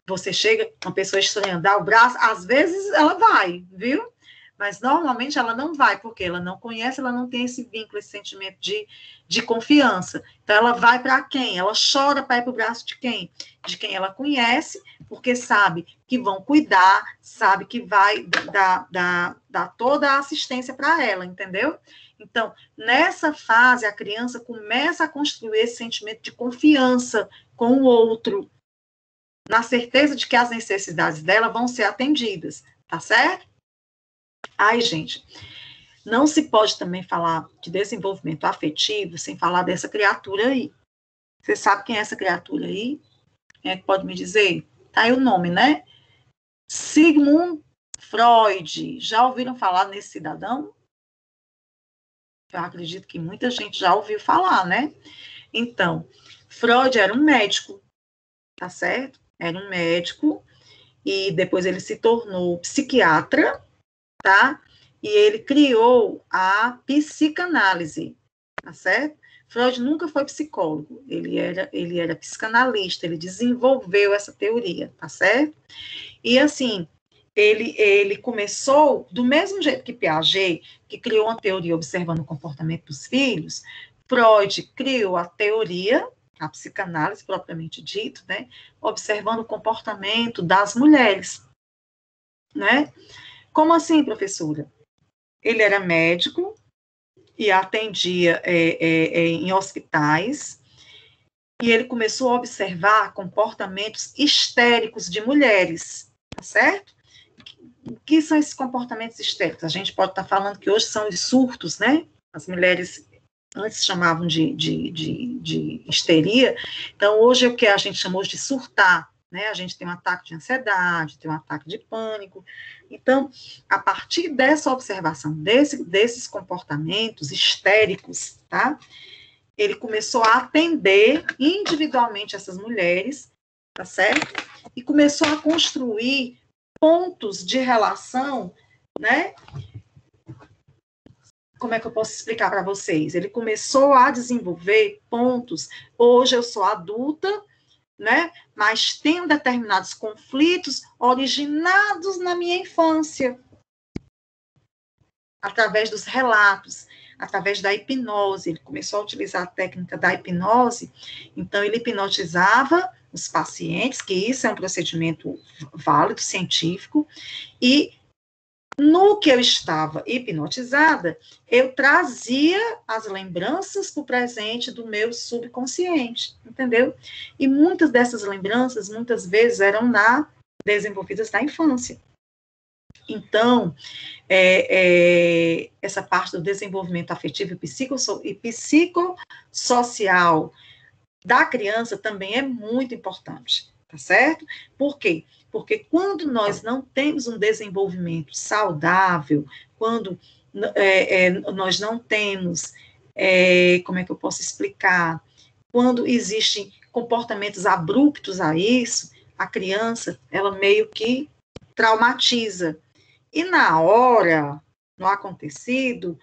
Você chega, uma pessoa estranha, dá o braço, às vezes ela vai, viu? Mas normalmente ela não vai, porque ela não conhece, ela não tem esse vínculo, esse sentimento de confiança. Então, ela vai para quem? Ela chora para ir para o braço de quem? De quem ela conhece, porque sabe que vão cuidar, sabe que vai dar toda a assistência para ela, entendeu? Então, nessa fase, a criança começa a construir esse sentimento de confiança com o outro, na certeza de que as necessidades dela vão ser atendidas, tá certo? Ai, gente, não se pode também falar de desenvolvimento afetivo sem falar dessa criatura aí. Você sabe quem é essa criatura aí? Quem é que pode me dizer? Tá aí o nome, né? Sigmund Freud. Já ouviram falar nesse cidadão? Eu acredito que muita gente já ouviu falar, né? Então, Freud era um médico, tá certo? Era um médico e depois ele se tornou psiquiatra, tá? E ele criou a psicanálise, tá certo? Freud nunca foi psicólogo, ele era psicanalista, ele desenvolveu essa teoria, tá certo? E assim, ele começou do mesmo jeito que Piaget, que criou uma teoria observando o comportamento dos filhos. Freud criou a teoria, a psicanálise propriamente dito, né, observando o comportamento das mulheres, né? Como assim, professora? Ele era médico e atendia em hospitais, e ele começou a observar comportamentos histéricos de mulheres, tá certo? O que são esses comportamentos histéricos? A gente pode estar falando que hoje são os surtos, né? As mulheres antes chamavam de histeria, então hoje é o que a gente chamou de surtar, né? A gente tem um ataque de ansiedade, tem um ataque de pânico. Então, a partir dessa observação desses comportamentos histéricos, tá? Ele começou a atender individualmente essas mulheres, tá certo? E começou a construir pontos de relação, né? Como é que eu posso explicar para vocês? Ele começou a desenvolver pontos. Hoje eu sou adulta, né? Mas tenho determinados conflitos originados na minha infância, através dos relatos, através da hipnose. Ele começou a utilizar a técnica da hipnose, então ele hipnotizava os pacientes, que isso é um procedimento válido, científico, e no que eu estava hipnotizada, eu trazia as lembranças para o presente do meu subconsciente, entendeu? E muitas dessas lembranças, muitas vezes, eram desenvolvidas na infância. Então, essa parte do desenvolvimento afetivo e psicossocial da criança também é muito importante, tá certo? Por quê? Porque quando nós não temos um desenvolvimento saudável, quando nós não temos, como é que eu posso explicar? Quando existem comportamentos abruptos a isso, a criança, ela meio que traumatiza. E na hora, no acontecido,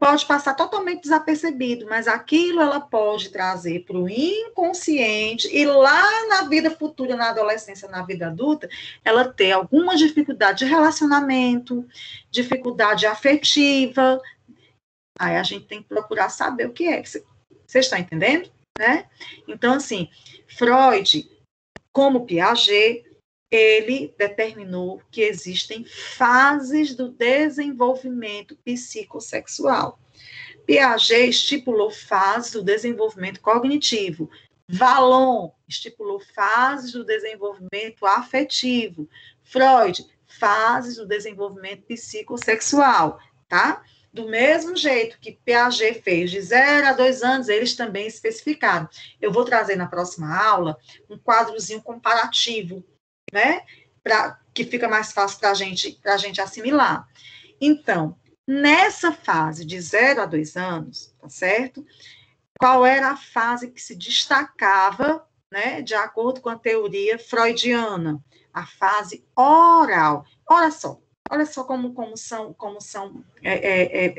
pode passar totalmente desapercebido, mas aquilo ela pode trazer para o inconsciente e lá na vida futura, na adolescência, na vida adulta, ela ter alguma dificuldade de relacionamento, dificuldade afetiva. Aí a gente tem que procurar saber o que é. Vocês estão entendendo? Né? Então, assim, Freud, como Piaget, ele determinou que existem fases do desenvolvimento psicossexual. Piaget estipulou fases do desenvolvimento cognitivo. Vallon estipulou fases do desenvolvimento afetivo. Freud, fases do desenvolvimento psicossexual, tá? Do mesmo jeito que Piaget fez de 0 a 2 anos, eles também especificaram. Eu vou trazer na próxima aula um quadrozinho comparativo, né? Que fica mais fácil para a gente assimilar. Então, nessa fase de 0 a 2 anos, tá certo? Qual era a fase que se destacava, né, de acordo com a teoria freudiana? A fase oral. Olha só como são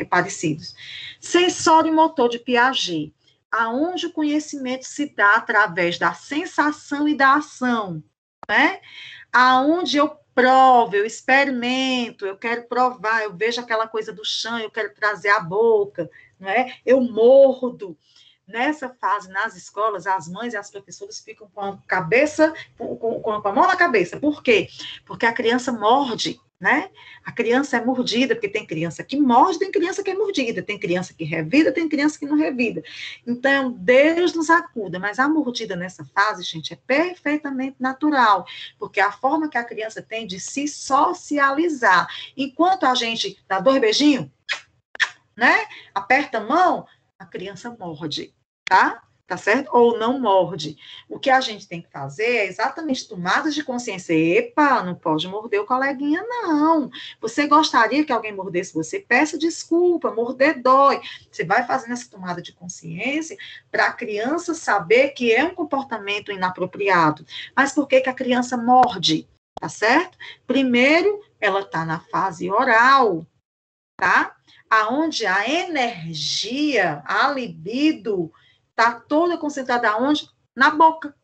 parecidos. Sensório e motor de Piaget, aonde o conhecimento se dá através da sensação e da ação, né? Aonde eu provo, eu experimento, eu quero provar, eu vejo aquela coisa do chão, eu quero trazer à boca, não é? Eu mordo. Nessa fase, nas escolas, as mães e as professoras ficam com a cabeça, com a mão na cabeça. Por quê? Porque a criança morde, né? A criança é mordida, porque tem criança que morde, tem criança que é mordida, tem criança que revida, tem criança que não revida. Então, Deus nos acuda, mas a mordida nessa fase, gente, é perfeitamente natural, porque é a forma que a criança tem de se socializar. Enquanto a gente dá 2 beijinhos, né? Aperta a mão, a criança morde, tá? Tá certo? Ou não morde. O que a gente tem que fazer é exatamente tomadas de consciência. Epa, não pode morder o coleguinha, não. Você gostaria que alguém mordesse você? Peça desculpa, morder dói. Você vai fazendo essa tomada de consciência para a criança saber que é um comportamento inapropriado. Mas por que que a criança morde? Tá certo? Primeiro, ela está na fase oral, tá? Aonde a energia, a libido, está toda concentrada aonde? Na boca,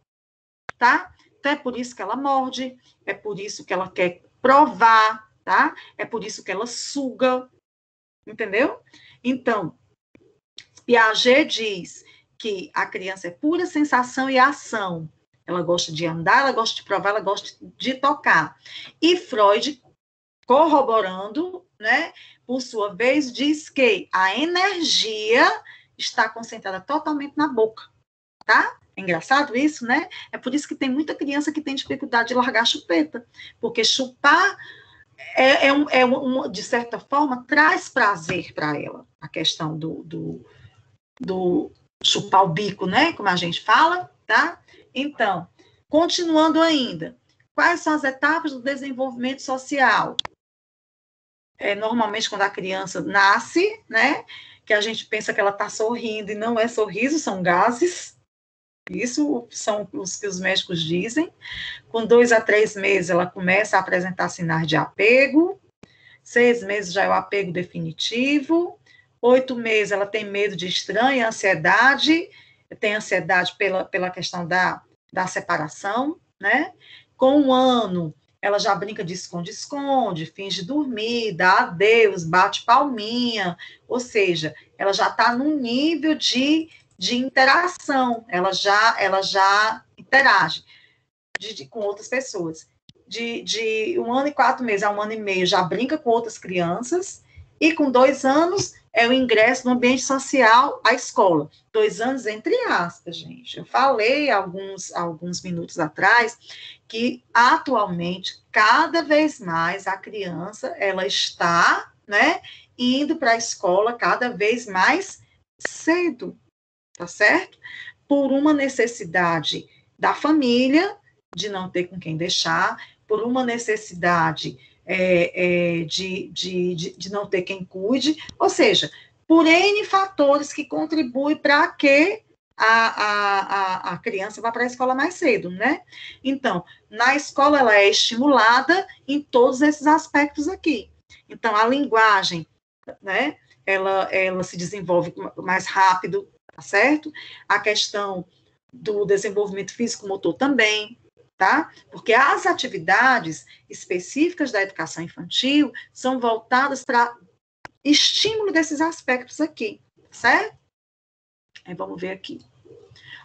tá? Então, é por isso que ela morde, é por isso que ela quer provar, tá? É por isso que ela suga, entendeu? Então, Piaget diz que a criança é pura sensação e ação. Ela gosta de andar, ela gosta de provar, ela gosta de tocar. E Freud, corroborando, né, por sua vez, diz que a energia está concentrada totalmente na boca, tá? É engraçado isso, né? É por isso que tem muita criança que tem dificuldade de largar a chupeta, porque chupar de certa forma, traz prazer para ela, a questão do chupar o bico, né? Como a gente fala, tá? Então, continuando ainda, quais são as etapas do desenvolvimento social? Normalmente, quando a criança nasce, né? Que a gente pensa que ela está sorrindo e não é sorriso, são gases. Isso são os que os médicos dizem. Com 2 a 3 meses, ela começa a apresentar sinais de apego. 6 meses já é o apego definitivo. 8 meses, ela tem medo de estranho, ansiedade. Tem ansiedade pela questão da separação, né? Com 1 ano, ela já brinca de esconde-esconde, finge dormir, dá adeus, bate palminha, ou seja, ela já está num nível de interação, ela já interage com outras pessoas. De 1 ano e 4 meses a 1 ano e meio já brinca com outras crianças, e com 2 anos é o ingresso no ambiente social, à escola. 2 anos entre aspas, gente. Eu falei alguns minutos atrás que atualmente, cada vez mais, a criança, ela está, né, indo para a escola cada vez mais cedo, tá certo? Por uma necessidade da família, de não ter com quem deixar, por uma necessidade de não ter quem cuide, ou seja, por N fatores que contribuem para que a criança vá para a escola mais cedo, né? Então, na escola ela é estimulada em todos esses aspectos aqui. Então, a linguagem, né, ela se desenvolve mais rápido, tá certo? A questão do desenvolvimento físico-motor também, tá? Porque as atividades específicas da educação infantil são voltadas para estímulo desses aspectos aqui, certo? Aí vamos ver aqui.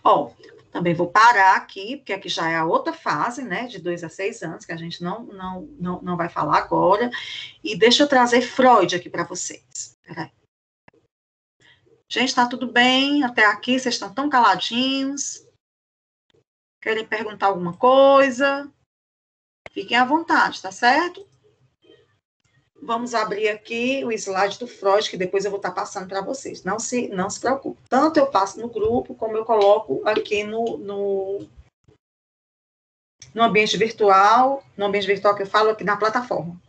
Ó, também vou parar aqui, porque aqui já é a outra fase, né, de 2 a 6 anos, que a gente não vai falar agora, e deixa eu trazer Freud aqui para vocês. Peraí. Gente, tá tudo bem? Até aqui, vocês estão tão caladinhos? Querem perguntar alguma coisa? Fiquem à vontade, tá certo? Vamos abrir aqui o slide do Freud, que depois eu vou estar passando para vocês. Não se preocupe. Tanto eu passo no grupo, como eu coloco aqui no ambiente virtual. No ambiente virtual que eu falo aqui na plataforma.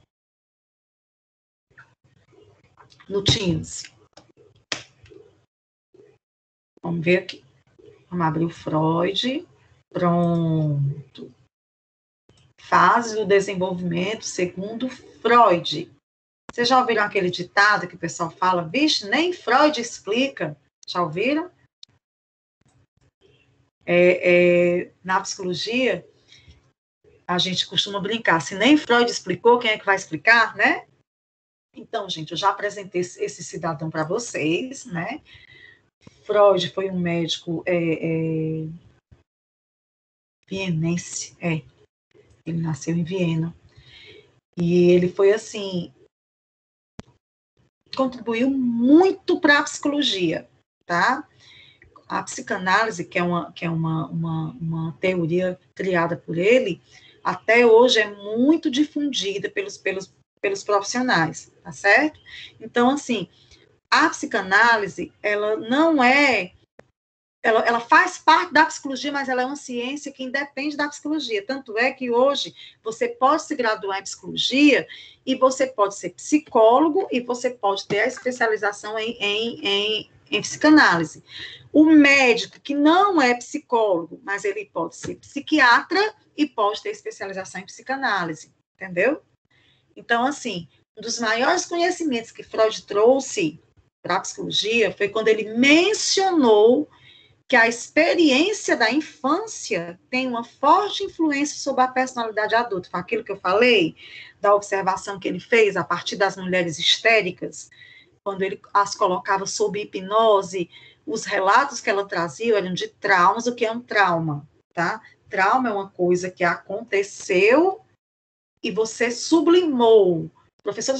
No Teams. Vamos ver aqui. Vamos abrir o Freud. Pronto. Fase do desenvolvimento segundo Freud. Vocês já ouviram aquele ditado que o pessoal fala, vixe, nem Freud explica? Já ouviram? Na psicologia, a gente costuma brincar, se nem Freud explicou, quem é que vai explicar, né? Então, gente, eu já apresentei esse cidadão para vocês, né? Freud foi um médico vienense, ele nasceu em Viena. E ele foi assim, contribuiu muito para a psicologia, tá? A psicanálise, que é uma teoria criada por ele, até hoje é muito difundida pelos profissionais, tá certo? Então, assim, a psicanálise, ela não é... Ela faz parte da psicologia, mas ela é uma ciência que independe da psicologia. Tanto é que hoje você pode se graduar em psicologia e você pode ser psicólogo e você pode ter a especialização em psicanálise. O médico que não é psicólogo, mas ele pode ser psiquiatra e pode ter especialização em psicanálise, entendeu? Então, assim, um dos maiores conhecimentos que Freud trouxe para a psicologia foi quando ele mencionou que a experiência da infância tem uma forte influência sobre a personalidade adulta. Foi aquilo que eu falei, da observação que ele fez a partir das mulheres histéricas, quando ele as colocava sob hipnose, os relatos que ela trazia eram de traumas. O que é um trauma, tá? Trauma é uma coisa que aconteceu e você sublimou. Professor,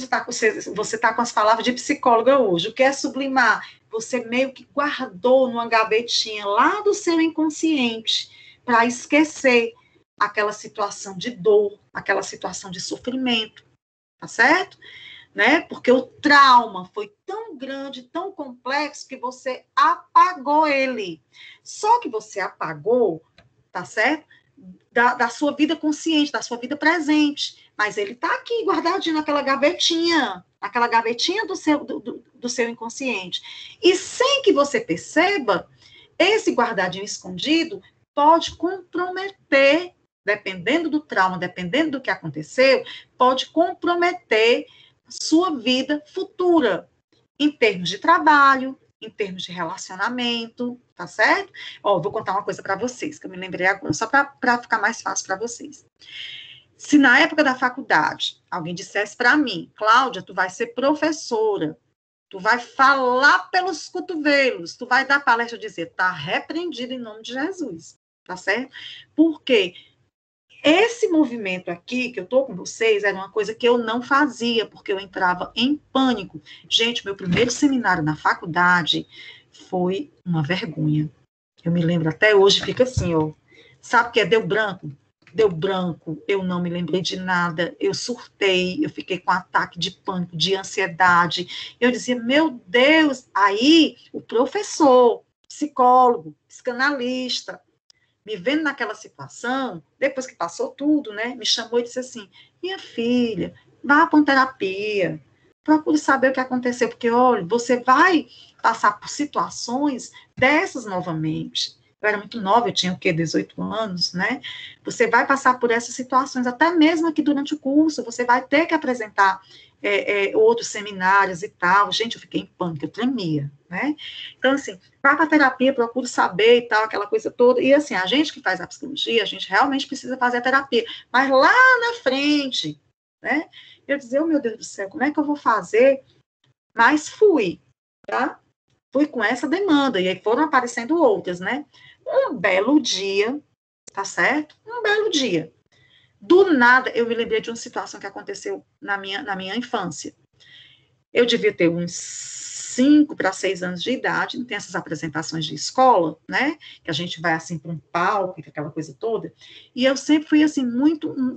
você tá com as palavras de psicóloga hoje. O que é sublimar? Você meio que guardou numa gavetinha lá do seu inconsciente para esquecer aquela situação de dor, aquela situação de sofrimento, tá certo? Né? Porque o trauma foi tão grande, tão complexo, que você apagou ele. Só que você apagou, tá certo? Da sua vida consciente, da sua vida presente. Mas ele está aqui, guardadinho naquela gavetinha do seu inconsciente. E sem que você perceba, esse guardadinho escondido pode comprometer, dependendo do trauma, dependendo do que aconteceu, pode comprometer sua vida futura, em termos de trabalho, em termos de relacionamento, tá certo? Ó, vou contar uma coisa para vocês, que eu me lembrei agora, só para ficar mais fácil para vocês. Se na época da faculdade alguém dissesse para mim, Cláudia, tu vai ser professora, tu vai falar pelos cotovelos, tu vai dar palestra e dizer, tá repreendido em nome de Jesus, tá certo? Porque esse movimento aqui, que eu tô com vocês, era uma coisa que eu não fazia, porque eu entrava em pânico. Gente, meu primeiro seminário na faculdade foi uma vergonha. Eu me lembro até hoje, fica assim, ó. Sabe o que é? Deu branco, eu não me lembrei de nada, eu surtei, eu fiquei com ataque de pânico, de ansiedade. Eu dizia, meu Deus, aí o professor, psicólogo, psicanalista, me vendo naquela situação, depois que passou tudo, né, me chamou e disse assim, minha filha, vá para uma terapia, procure saber o que aconteceu, porque, olha, você vai passar por situações dessas novamente. Eu era muito nova, eu tinha o quê, 18 anos, né? Você vai passar por essas situações, até mesmo aqui durante o curso, você vai ter que apresentar outros seminários e tal. Gente, eu fiquei em pânico, eu tremia, né? Então, assim, vá para a terapia, procure saber e tal, aquela coisa toda. E, assim, a gente que faz a psicologia, a gente realmente precisa fazer a terapia. Mas lá na frente, né? Eu dizia, oh, meu Deus do céu, como é que eu vou fazer? Mas fui, tá? Fui com essa demanda, e aí foram aparecendo outras, né? Um belo dia, tá certo? Um belo dia. Do nada, eu me lembrei de uma situação que aconteceu na minha infância. Eu devia ter uns 5 para 6 anos de idade, não tem essas apresentações de escola, né? Que a gente vai assim para um palco, aquela coisa toda. E eu sempre fui assim,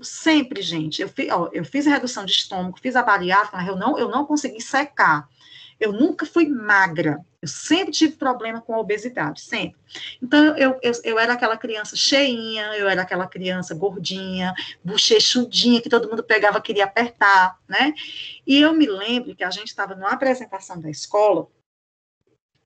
sempre, gente. Eu fiz a redução de estômago, fiz a bariátrica, mas eu não consegui secar. Eu nunca fui magra, eu sempre tive problema com a obesidade, sempre. Então, eu era aquela criança cheinha, eu era aquela criança gordinha, bochechudinha, que todo mundo pegava, queria apertar, né? E eu me lembro que a gente estava numa apresentação da escola,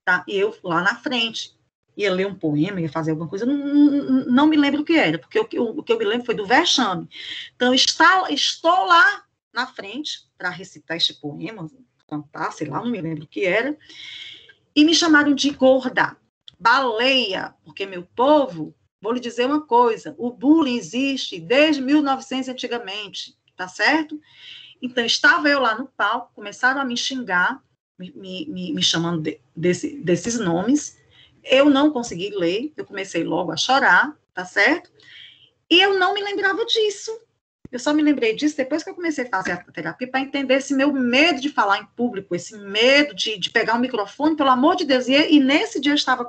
tá? E eu lá na frente, ia ler um poema, ia fazer alguma coisa, não me lembro o que era, porque o que eu me lembro foi do vexame. Então, estou lá na frente para recitar este poema, cantar, sei lá, não me lembro o que era, e me chamaram de gorda, baleia, porque meu povo, vou lhe dizer uma coisa, o bullying existe desde 1900 antigamente, tá certo? Então, estava eu lá no palco, começaram a me xingar, me chamando desses nomes, eu não consegui ler, eu comecei logo a chorar, tá certo? E eu não me lembrava disso. Eu só me lembrei disso depois que eu comecei a fazer a terapia, para entender esse meu medo de falar em público, esse medo de pegar um microfone, pelo amor de Deus. E nesse dia eu estava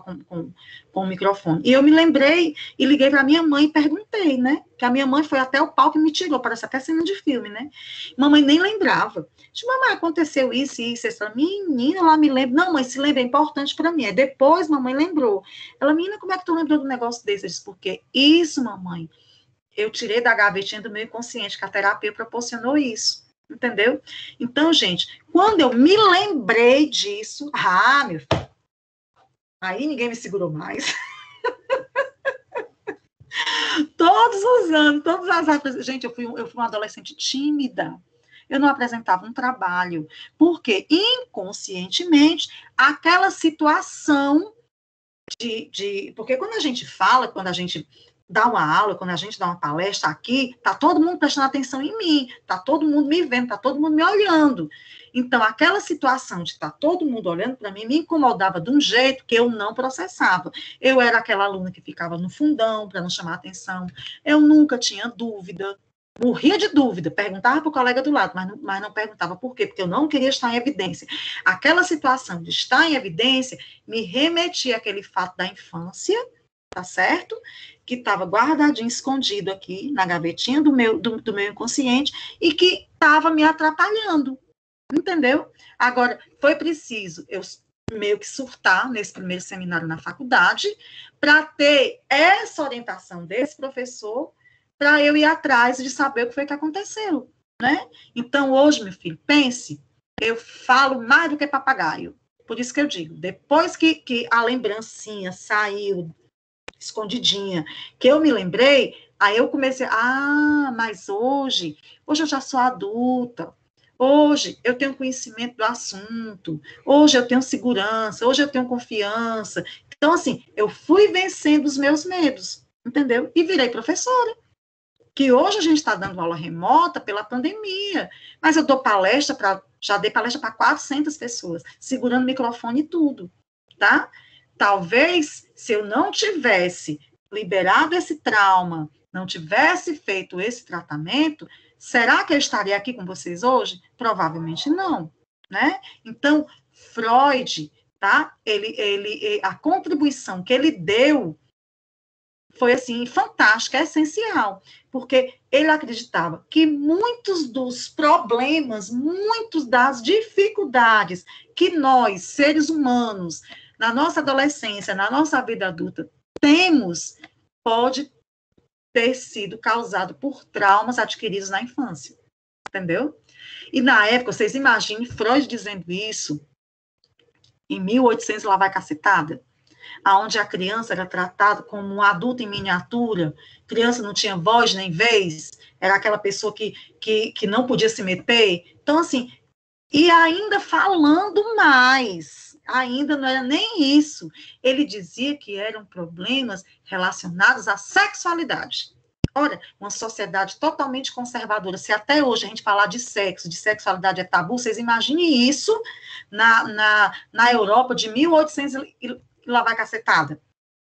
com o microfone. E eu me lembrei e liguei para minha mãe e perguntei, né? Que a minha mãe foi até o palco e me tirou, parece até cena de filme, né? Mamãe nem lembrava. Disse, mamãe, aconteceu isso e isso. Ela, menina, ela me lembra. Não, mãe, se lembra, é importante para mim. Aí depois, mamãe lembrou. Ela, menina, como é que tu lembrou do negócio desse? Eu disse, porque isso, mamãe, eu tirei da gavetinha do meu inconsciente, que a terapia proporcionou isso, entendeu? Então, gente, quando eu me lembrei disso, meu filho, aí ninguém me segurou mais. Todos os anos, todas as épocas, gente, eu fui uma adolescente tímida. Eu não apresentava um trabalho, porque inconscientemente, aquela situação porque quando a gente fala, quando a gente dá uma aula, quando a gente dá uma palestra aqui, tá todo mundo prestando atenção em mim, tá todo mundo me vendo, tá todo mundo me olhando. Então, aquela situação de estar todo mundo olhando para mim me incomodava de um jeito que eu não processava. Eu era aquela aluna que ficava no fundão para não chamar atenção, eu nunca tinha dúvida, morria de dúvida, perguntava para o colega do lado, mas não perguntava por quê, porque eu não queria estar em evidência. Aquela situação de estar em evidência me remetia àquele fato da infância, tá certo? Que estava guardadinho, escondido aqui na gavetinha do meu inconsciente e que estava me atrapalhando, entendeu? Agora, foi preciso eu meio que surtar nesse primeiro seminário na faculdade para ter essa orientação desse professor para eu ir atrás de saber o que foi que aconteceu, né? Então, hoje, meu filho, pense, eu falo mais do que papagaio. Por isso que eu digo, depois que a lembrancinha saiu escondidinha, que eu me lembrei, aí eu comecei, mas hoje eu já sou adulta, hoje eu tenho conhecimento do assunto, hoje eu tenho segurança, hoje eu tenho confiança. Então, assim, eu fui vencendo os meus medos, entendeu? E virei professora. Que hoje a gente está dando aula remota pela pandemia, mas eu dou palestra já dei palestra para 400 pessoas, segurando microfone e tudo, tá? Talvez, se eu não tivesse liberado esse trauma, não tivesse feito esse tratamento, será que eu estaria aqui com vocês hoje? Provavelmente não, né? Então, Freud, tá? A contribuição que ele deu foi, assim, fantástica, essencial, porque ele acreditava que muitos dos problemas, muitas das dificuldades que nós, seres humanos, na nossa adolescência, na nossa vida adulta, temos, pode ter sido causado por traumas adquiridos na infância, entendeu? E na época, vocês imaginem Freud dizendo isso, em 1800, lá vai cacetada, onde a criança era tratada como um adulto em miniatura, criança não tinha voz nem vez, era aquela pessoa que não podia se meter. Então, assim, e ainda falando mais, ainda não era nem isso, ele dizia que eram problemas relacionados à sexualidade. Ora, uma sociedade totalmente conservadora, se até hoje a gente falar de sexo, de sexualidade é tabu, vocês imaginem isso na Europa de 1800 e lá vai cacetada,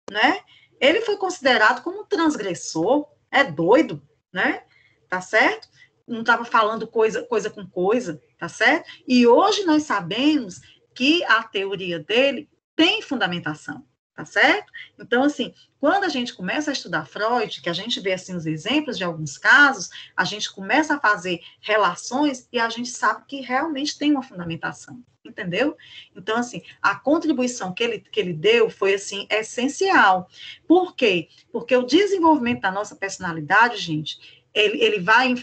né? Ele foi considerado como um transgressor, é doido, né? Tá certo? Não estava falando coisa com coisa, tá certo? E hoje nós sabemos que a teoria dele tem fundamentação, tá certo? Então, assim, quando a gente começa a estudar Freud, que a gente vê, assim, os exemplos de alguns casos, a gente começa a fazer relações e a gente sabe que realmente tem uma fundamentação, entendeu? Então, assim, a contribuição que ele deu foi, assim, essencial. Por quê? Porque o desenvolvimento da nossa personalidade, gente, ele vai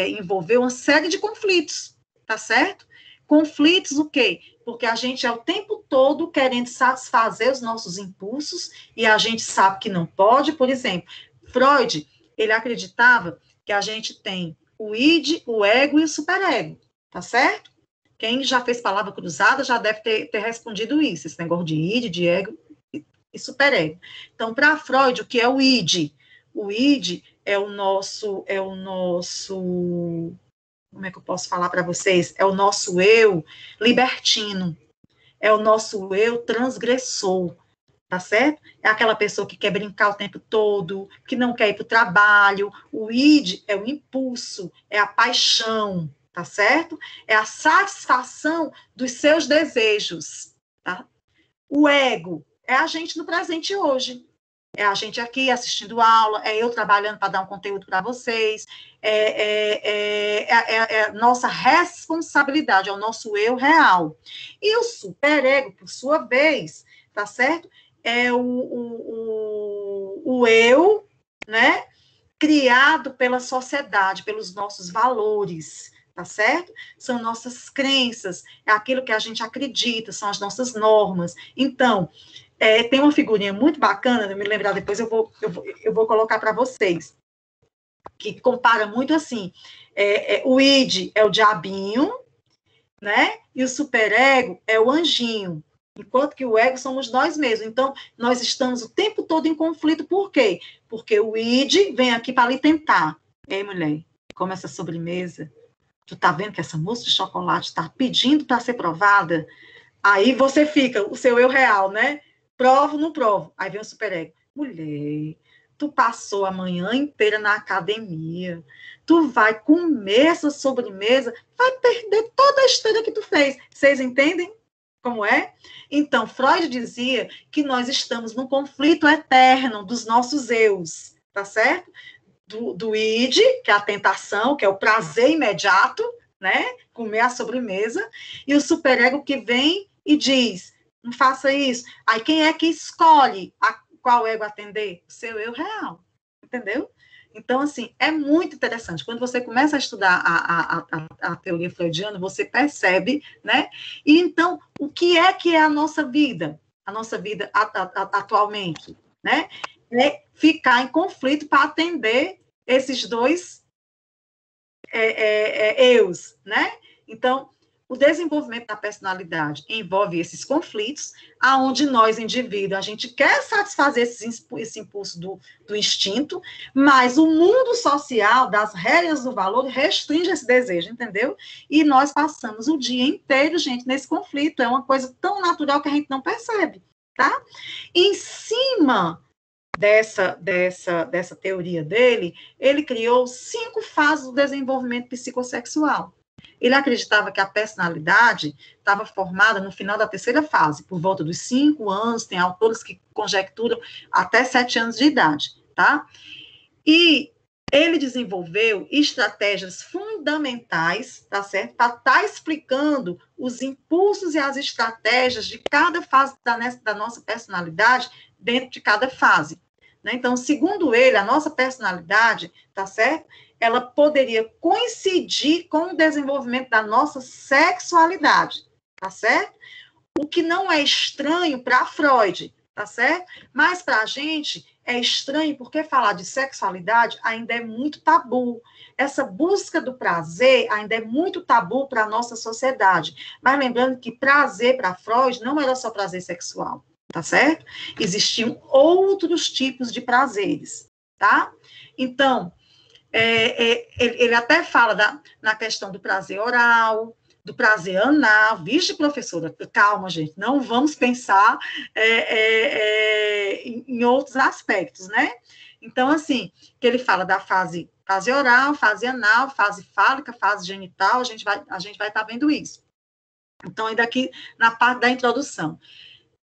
envolver uma série de conflitos, tá certo? Conflitos o quê? Porque a gente é o tempo todo querendo satisfazer os nossos impulsos e a gente sabe que não pode. Por exemplo, Freud, ele acreditava que a gente tem o id, o ego e o superego, tá certo? Quem já fez palavra cruzada já deve ter respondido isso, esse negócio de id, de ego e superego. Então, para Freud, o que é o id? O id é o nosso, como é que eu posso falar para vocês? É o nosso eu libertino, é o nosso eu transgressor, tá certo? É aquela pessoa que quer brincar o tempo todo, que não quer ir para o trabalho. O id é o impulso, é a paixão, tá certo? É a satisfação dos seus desejos, tá? O ego é a gente no presente hoje. É a gente aqui assistindo aula, é eu trabalhando para dar um conteúdo para vocês, é nossa responsabilidade, é o nosso eu real. E o superego, por sua vez, tá certo? É o eu, né? Criado pela sociedade, pelos nossos valores, tá certo? São nossas crenças, é aquilo que a gente acredita, são as nossas normas. Então, tem uma figurinha muito bacana, não me lembrar depois, eu vou colocar para vocês, que compara muito assim, o id é o diabinho, né? E o superego é o anjinho, enquanto que o ego somos nós mesmos. Então, nós estamos o tempo todo em conflito, por quê? Porque o id vem aqui para lhe tentar. Ei, mulher, come essa sobremesa, tu tá vendo que essa mousse de chocolate está pedindo para ser provada? Aí você fica, o seu eu real, né? Provo, não provo. Aí vem o superego. Mulher, tu passou a manhã inteira na academia, tu vai comer essa sobremesa, vai perder toda a história que tu fez. Vocês entendem como é? Então, Freud dizia que nós estamos num conflito eterno dos nossos eus, tá certo? Do id, que é a tentação, que é o prazer imediato, né? Comer a sobremesa, e o superego que vem e diz, não faça isso. Aí quem é que escolhe qual ego atender? O seu eu real, entendeu? Então, assim, é muito interessante. Quando você começa a estudar a teoria freudiana, você percebe, né? E então, o que é a nossa vida? A nossa vida atualmente, né? É ficar em conflito para atender esses dois eus, né? Então, o desenvolvimento da personalidade envolve esses conflitos, aonde nós, indivíduos, a gente quer satisfazer esse impulso do instinto, mas o mundo social, das regras do valor, restringe esse desejo, entendeu? E nós passamos o dia inteiro, gente, nesse conflito. É uma coisa tão natural que a gente não percebe, tá? Em cima dessa teoria dele, ele criou 5 fases do desenvolvimento psicossexual. Ele acreditava que a personalidade estava formada no final da 3ª fase, por volta dos 5 anos, tem autores que conjecturam até 7 anos de idade, tá? E ele desenvolveu estratégias fundamentais, tá certo? Para estar explicando os impulsos e as estratégias de cada fase da nossa personalidade dentro de cada fase. Né? Então, segundo ele, a nossa personalidade, tá certo? Ela poderia coincidir com o desenvolvimento da nossa sexualidade, tá certo? O que não é estranho para Freud, tá certo? Mas para a gente é estranho porque falar de sexualidade ainda é muito tabu. Essa busca do prazer ainda é muito tabu para a nossa sociedade. Mas lembrando que prazer para Freud não era só prazer sexual, tá certo? Existiam outros tipos de prazeres, tá? Então, ele até fala na questão do prazer oral, do prazer anal. Vixe, professora, calma, gente, não vamos pensar em outros aspectos, né? Então, assim, que ele fala da fase oral, fase anal, fase fálica, fase genital, a gente vai estar vendo isso. Então, ainda aqui na parte da introdução.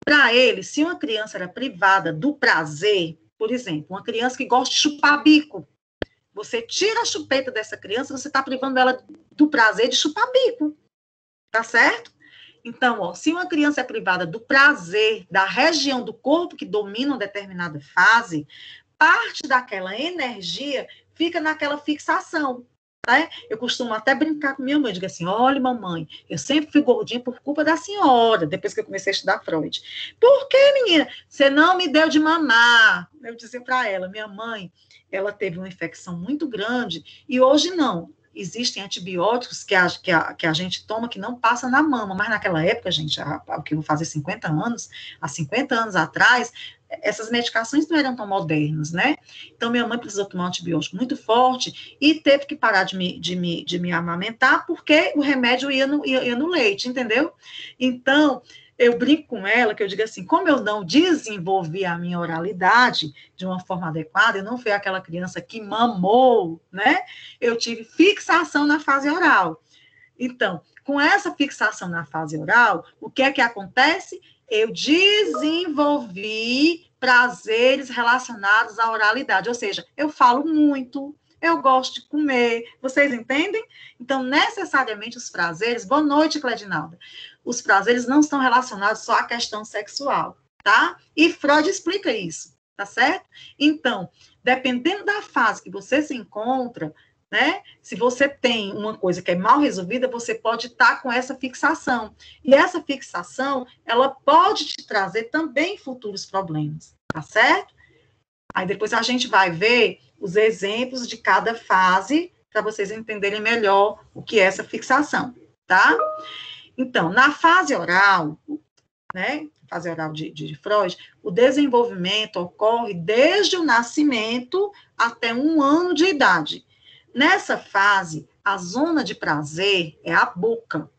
Para ele, se uma criança era privada do prazer, por exemplo, uma criança que gosta de chupar bico, você tira a chupeta dessa criança, você está privando ela do prazer de chupar bico, tá certo? Então, ó, se uma criança é privada do prazer da região do corpo que domina uma determinada fase, parte daquela energia fica naquela fixação. Tá? Eu costumo até brincar com minha mãe, digo assim, olha, mamãe, eu sempre fui gordinha por culpa da senhora, depois que eu comecei a estudar Freud. Por que, menina? Você não me deu de mamar. Eu dizia para ela, minha mãe, ela teve uma infecção muito grande, e hoje não. Existem antibióticos que a gente toma que não passa na mama, mas naquela época, gente, o que eu vou fazer 50 anos, há 50 anos atrás, essas medicações não eram tão modernas, né? Então, minha mãe precisou tomar um antibiótico muito forte e teve que parar de me amamentar porque o remédio ia no leite, entendeu? Então, eu brinco com ela, que eu digo assim, como eu não desenvolvi a minha oralidade de uma forma adequada, eu não fui aquela criança que mamou, né? Eu tive fixação na fase oral. Então, com essa fixação na fase oral, o que é que acontece? Eu desenvolvi prazeres relacionados à oralidade, ou seja, eu falo muito, eu gosto de comer, vocês entendem? Então, necessariamente, os prazeres... Boa noite, Cledinalda. Os prazeres não estão relacionados só à questão sexual, tá? E Freud explica isso, tá certo? Então, dependendo da fase que você se encontra, né? Se você tem uma coisa que é mal resolvida, você pode estar com essa fixação. E essa fixação, ela pode te trazer também futuros problemas, tá certo? Aí depois a gente vai ver os exemplos de cada fase para vocês entenderem melhor o que é essa fixação, tá? Então, na fase oral, né, fase oral de Freud, o desenvolvimento ocorre desde o nascimento até 1 ano de idade. Nessa fase, a zona de prazer é a boca.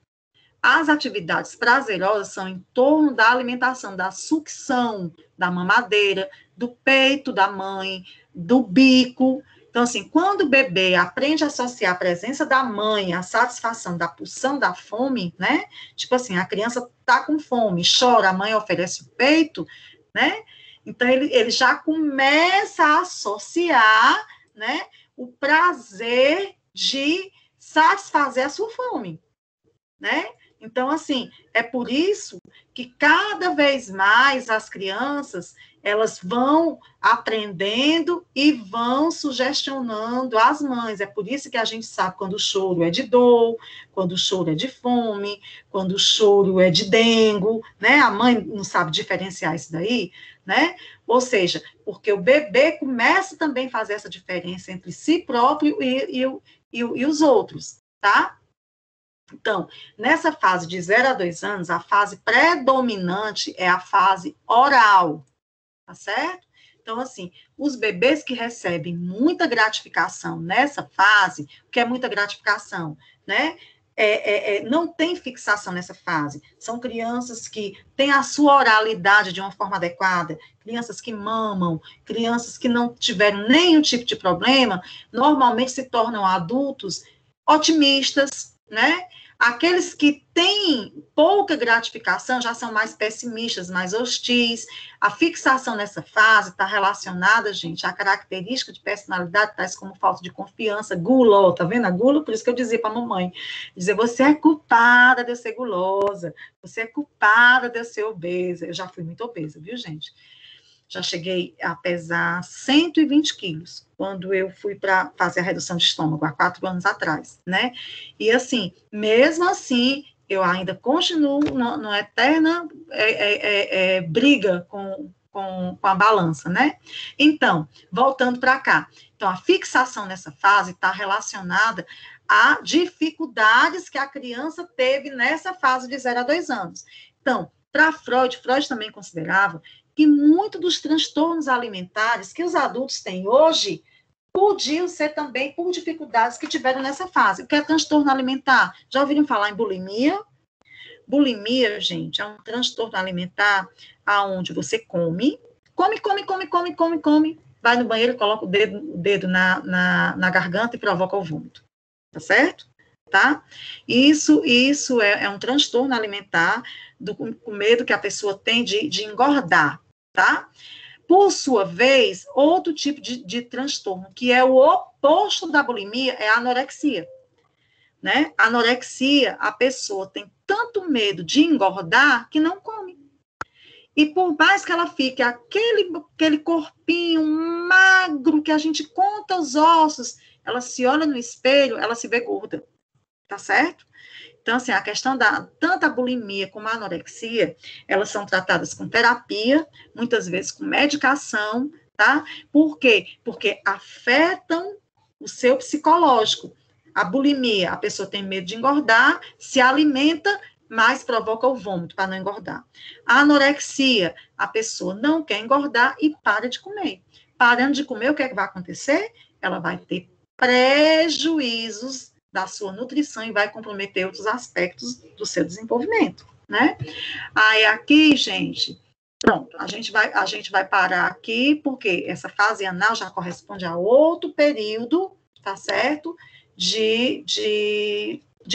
As atividades prazerosas são em torno da alimentação, da sucção, da mamadeira, do peito da mãe, do bico. Então, assim, quando o bebê aprende a associar a presença da mãe à satisfação da pulsão da fome, né? Tipo assim, a criança tá com fome, chora, a mãe oferece o peito, né? Então, ele já começa a associar, né, o prazer de satisfazer a sua fome, né? Então, assim, é por isso que cada vez mais as crianças, elas vão aprendendo e vão sugestionando as mães. É por isso que a gente sabe quando o choro é de dor, quando o choro é de fome, quando o choro é de dengo, né? A mãe não sabe diferenciar isso daí, né? Ou seja, porque o bebê começa também a fazer essa diferença entre si próprio e os outros, tá? Então, nessa fase de 0 a 2 anos, a fase predominante é a fase oral, tá certo? Então, assim, os bebês que recebem muita gratificação nessa fase, o que é muita gratificação, né? Não tem fixação nessa fase. São crianças que têm a sua oralidade de uma forma adequada, crianças que mamam, crianças que não tiveram nenhum tipo de problema, normalmente se tornam adultos otimistas, né? Aqueles que têm pouca gratificação já são mais pessimistas, mais hostis. A fixação nessa fase está relacionada, gente, à característica de personalidade, tais como falta de confiança, gula, tá vendo a gula? Por isso que eu dizia para a mamãe, dizer, você é culpada de eu ser gulosa, você é culpada de eu ser obesa. Eu já fui muito obesa, viu, gente? Já cheguei a pesar 120 quilos, quando eu fui para fazer a redução de estômago, há 4 anos atrás, né? E assim, mesmo assim, eu ainda continuo numa eterna briga com a balança, né? Então, voltando para cá. Então, a fixação nessa fase está relacionada a dificuldades que a criança teve nessa fase de 0 a 2 anos. Então, para Freud também considerava que muitos dos transtornos alimentares que os adultos têm hoje podiam ser também por dificuldades que tiveram nessa fase. O que é transtorno alimentar? Já ouviram falar em bulimia? Bulimia, gente, é um transtorno alimentar aonde você come, vai no banheiro, coloca o dedo na garganta e provoca o vômito. Tá certo? Tá? Isso é um transtorno alimentar com medo que a pessoa tem de engordar, tá? Por sua vez, outro tipo de transtorno, que é o oposto da bulimia, é a anorexia, né? Anorexia, a pessoa tem tanto medo de engordar que não come. E por mais que ela fique aquele corpinho magro que a gente conta os ossos, ela se olha no espelho, ela se vê gorda, tá certo? Então, assim, a questão tanto a bulimia como a anorexia, elas são tratadas com terapia, muitas vezes com medicação, tá? Por quê? Porque afetam o seu psicológico. A bulimia, a pessoa tem medo de engordar, se alimenta, mas provoca o vômito para não engordar. A anorexia, a pessoa não quer engordar e para de comer. Parando de comer, o que é que vai acontecer? Ela vai ter prejuízos da sua nutrição e vai comprometer outros aspectos do seu desenvolvimento, né? Aí aqui, gente, pronto, a gente vai parar aqui, porque essa fase anal já corresponde a outro período, tá certo? De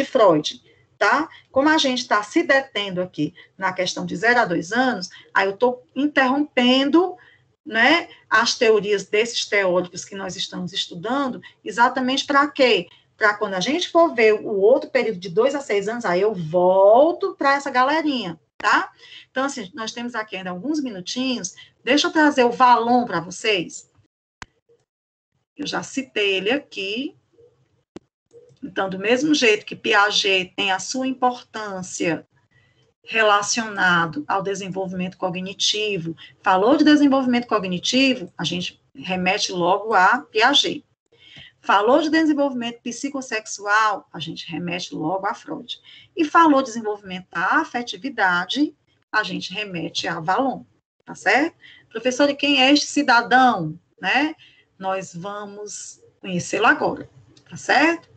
Freud, tá? Como a gente está se detendo aqui na questão de 0 a 2 anos, aí eu estou interrompendo, né, as teorias desses teóricos que nós estamos estudando, exatamente para quê? Para quando a gente for ver o outro período de 2 a 6 anos, aí eu volto para essa galerinha, tá? Então, assim, nós temos aqui ainda alguns minutinhos, deixa eu trazer o Vallon para vocês. Eu já citei ele aqui. Então, do mesmo jeito que Piaget tem a sua importância relacionado ao desenvolvimento cognitivo, falou de desenvolvimento cognitivo, a gente remete logo a Piaget. Falou de desenvolvimento psicossexual, a gente remete logo a Freud. E falou de desenvolvimento da afetividade, a gente remete a Vallon, tá certo? Professor, e quem é este cidadão, né? Nós vamos conhecê-lo agora, tá certo?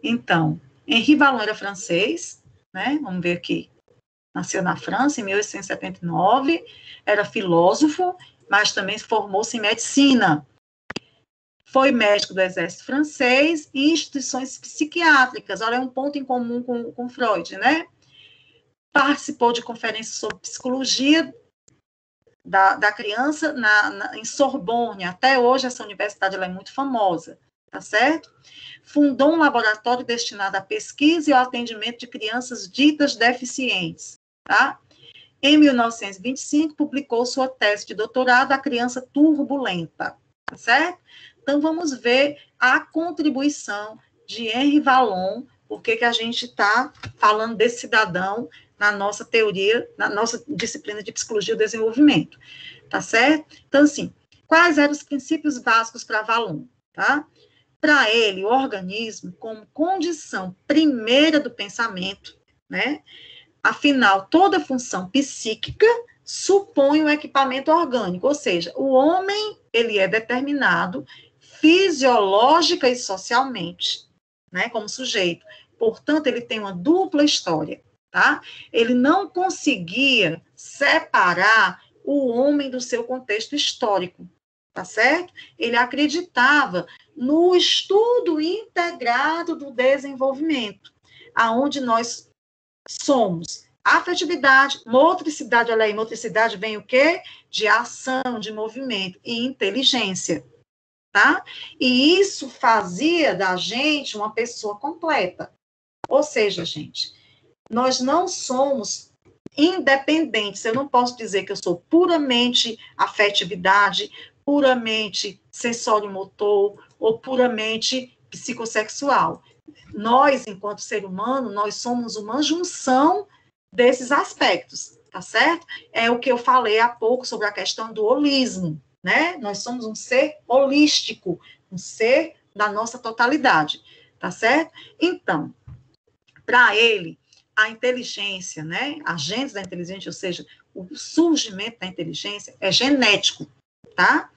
Então, Henri Vallon era francês, né? Vamos ver aqui. Nasceu na França em 1879, era filósofo, mas também formou-se em medicina. Foi médico do exército francês e instituições psiquiátricas. Olha, é um ponto em comum com Freud, né? Participou de conferências sobre psicologia da criança em Sorbonne. Até hoje, essa universidade ela é muito famosa, tá certo? Fundou um laboratório destinado à pesquisa e ao atendimento de crianças ditas deficientes, tá? Em 1925, publicou sua tese de doutorado, A Criança Turbulenta, tá certo? Então, vamos ver a contribuição de Henri Vallon, por que a gente está falando desse cidadão na nossa teoria, na nossa disciplina de Psicologia do Desenvolvimento, tá certo? Então, assim, quais eram os princípios básicos para Vallon, tá? Para ele, o organismo, como condição primeira do pensamento, né? Afinal, toda função psíquica supõe um equipamento orgânico, ou seja, o homem, ele é determinado fisiológica e socialmente, né, como sujeito. Portanto, ele tem uma dupla história, tá? Ele não conseguia separar o homem do seu contexto histórico, tá certo? Ele acreditava no estudo integrado do desenvolvimento, aonde nós somos afetividade, motricidade, olha aí, motricidade vem o quê? De ação, de movimento e inteligência, tá? E isso fazia da gente uma pessoa completa. Ou seja, gente, nós não somos independentes. Eu não posso dizer que eu sou puramente afetividade, puramente sensório-motor ou puramente psicossexual. Nós, enquanto ser humano, nós somos uma junção desses aspectos, tá certo? É o que eu falei há pouco sobre a questão do holismo, né? Nós somos um ser holístico, um ser da nossa totalidade, tá certo? Então, para ele, a inteligência, né? Agentes da inteligência, ou seja, o surgimento da inteligência é genético, tá?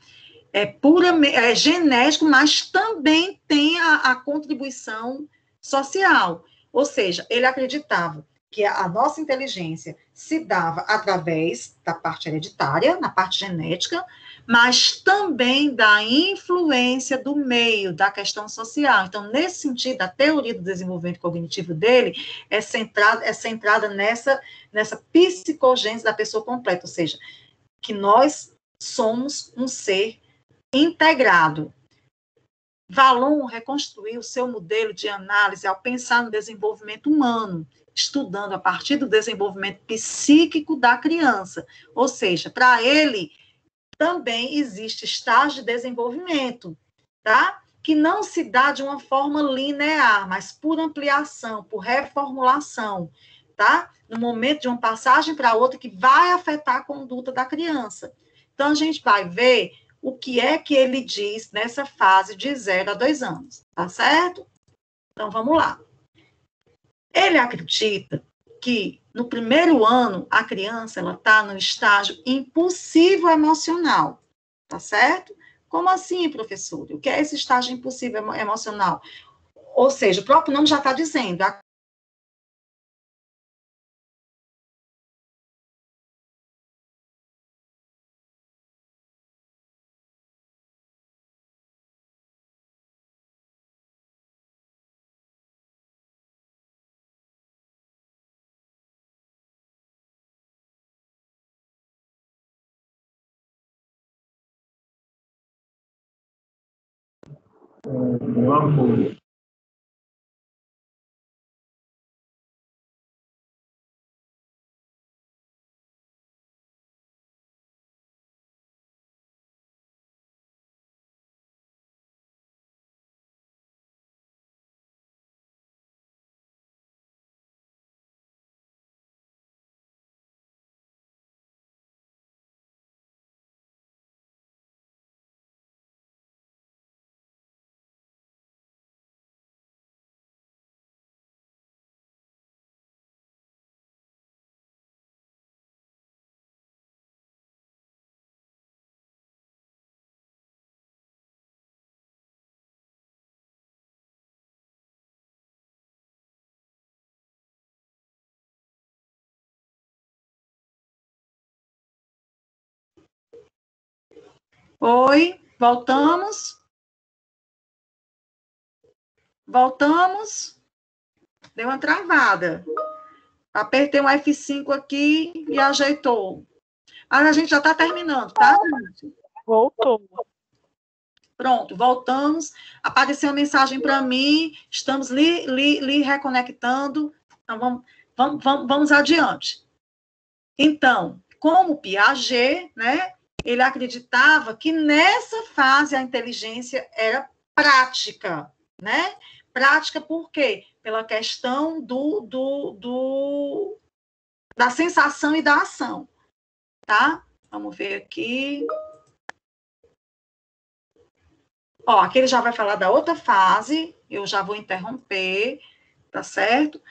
É genético, mas também tem a contribuição social. Ou seja, ele acreditava que a nossa inteligência se dava através da parte hereditária, na parte genética, mas também da influência do meio, da questão social. Então, nesse sentido, a teoria do desenvolvimento cognitivo dele é centrada nessa psicogênese da pessoa completa, ou seja, que nós somos um ser integrado. Vallon reconstruiu seu modelo de análise ao pensar no desenvolvimento humano, estudando a partir do desenvolvimento psíquico da criança. Ou seja, para ele, também existe estágio de desenvolvimento, tá? Que não se dá de uma forma linear, mas por ampliação, por reformulação, tá? No momento de uma passagem para outra que vai afetar a conduta da criança. Então, a gente vai ver o que é que ele diz nessa fase de 0 a 2 anos, tá certo? Então, vamos lá. Ele acredita que no primeiro ano a criança ela está no estágio impulsivo emocional, tá certo? Como assim, professor? O que é esse estágio impulsivo emocional? Ou seja, o próprio nome já está dizendo, a Vamos. Oi, voltamos. Voltamos. Deu uma travada. Apertei um F5 aqui e ajeitou. A gente já está terminando, tá, gente? Voltou. Pronto, voltamos. Apareceu uma mensagem para mim. Estamos lhe reconectando. Então, vamos adiante. Então, como Piaget, né, ele acreditava que nessa fase a inteligência era prática, né? Prática por quê? Pela questão da sensação e da ação, tá? Vamos ver aqui. Ó, aqui ele já vai falar da outra fase, eu já vou interromper, tá certo?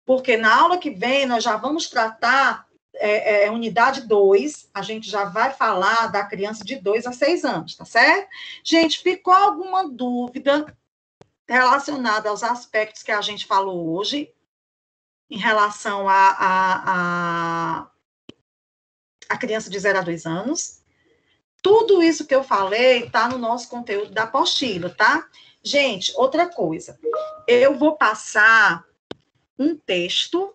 Porque na aula que vem nós já vamos tratar unidade 2, a gente já vai falar da criança de 2 a 6 anos, tá certo? Gente, ficou alguma dúvida relacionada aos aspectos que a gente falou hoje, em relação a criança de 0 a 2 anos? Tudo isso que eu falei está no nosso conteúdo da apostila, tá? Gente, outra coisa, eu vou passar um texto,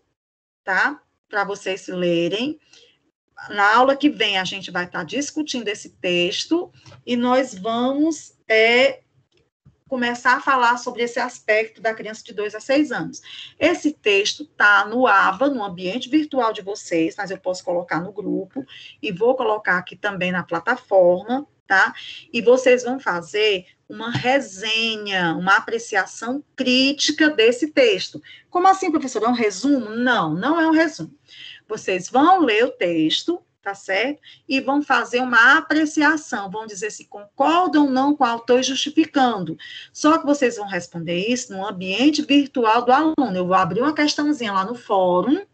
tá? Para vocês lerem. Na aula que vem, a gente vai estar discutindo esse texto e nós vamos começar a falar sobre esse aspecto da criança de 2 a 6 anos. Esse texto está no AVA, no ambiente virtual de vocês, mas eu posso colocar no grupo e vou colocar aqui também na plataforma, tá? E vocês vão fazer uma resenha, uma apreciação crítica desse texto. Como assim, professora? É um resumo? Não, não é um resumo. Vocês vão ler o texto, tá certo? E vão fazer uma apreciação, vão dizer se concordam ou não com o autor justificando. Só que vocês vão responder isso no ambiente virtual do aluno. Eu vou abrir uma questãozinha lá no fórum,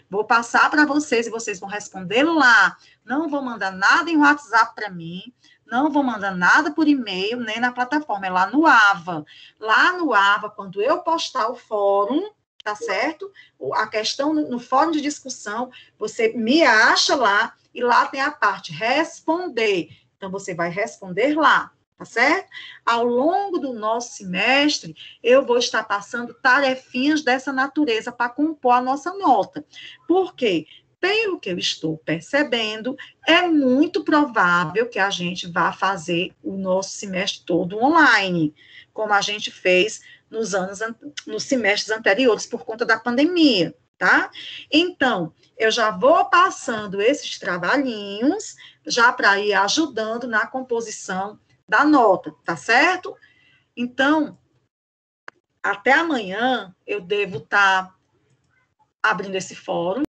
vou passar para vocês e vocês vão responder lá. Não vou mandar nada em WhatsApp para mim, não vou mandar nada por e-mail, nem na plataforma, é lá no AVA. Lá no AVA, quando eu postar o fórum, tá certo? A questão no fórum de discussão, você me acha lá, e lá tem a parte responder. Então, você vai responder lá, tá certo? Ao longo do nosso semestre, eu vou estar passando tarefinhas dessa natureza para compor a nossa nota. Por quê? Pelo que eu estou percebendo, é muito provável que a gente vá fazer o nosso semestre todo online, como a gente fez nos semestres anteriores, por conta da pandemia, tá? Então, eu já vou passando esses trabalhinhos, já para ir ajudando na composição da nota, tá certo? Então, até amanhã, eu devo estar abrindo esse fórum,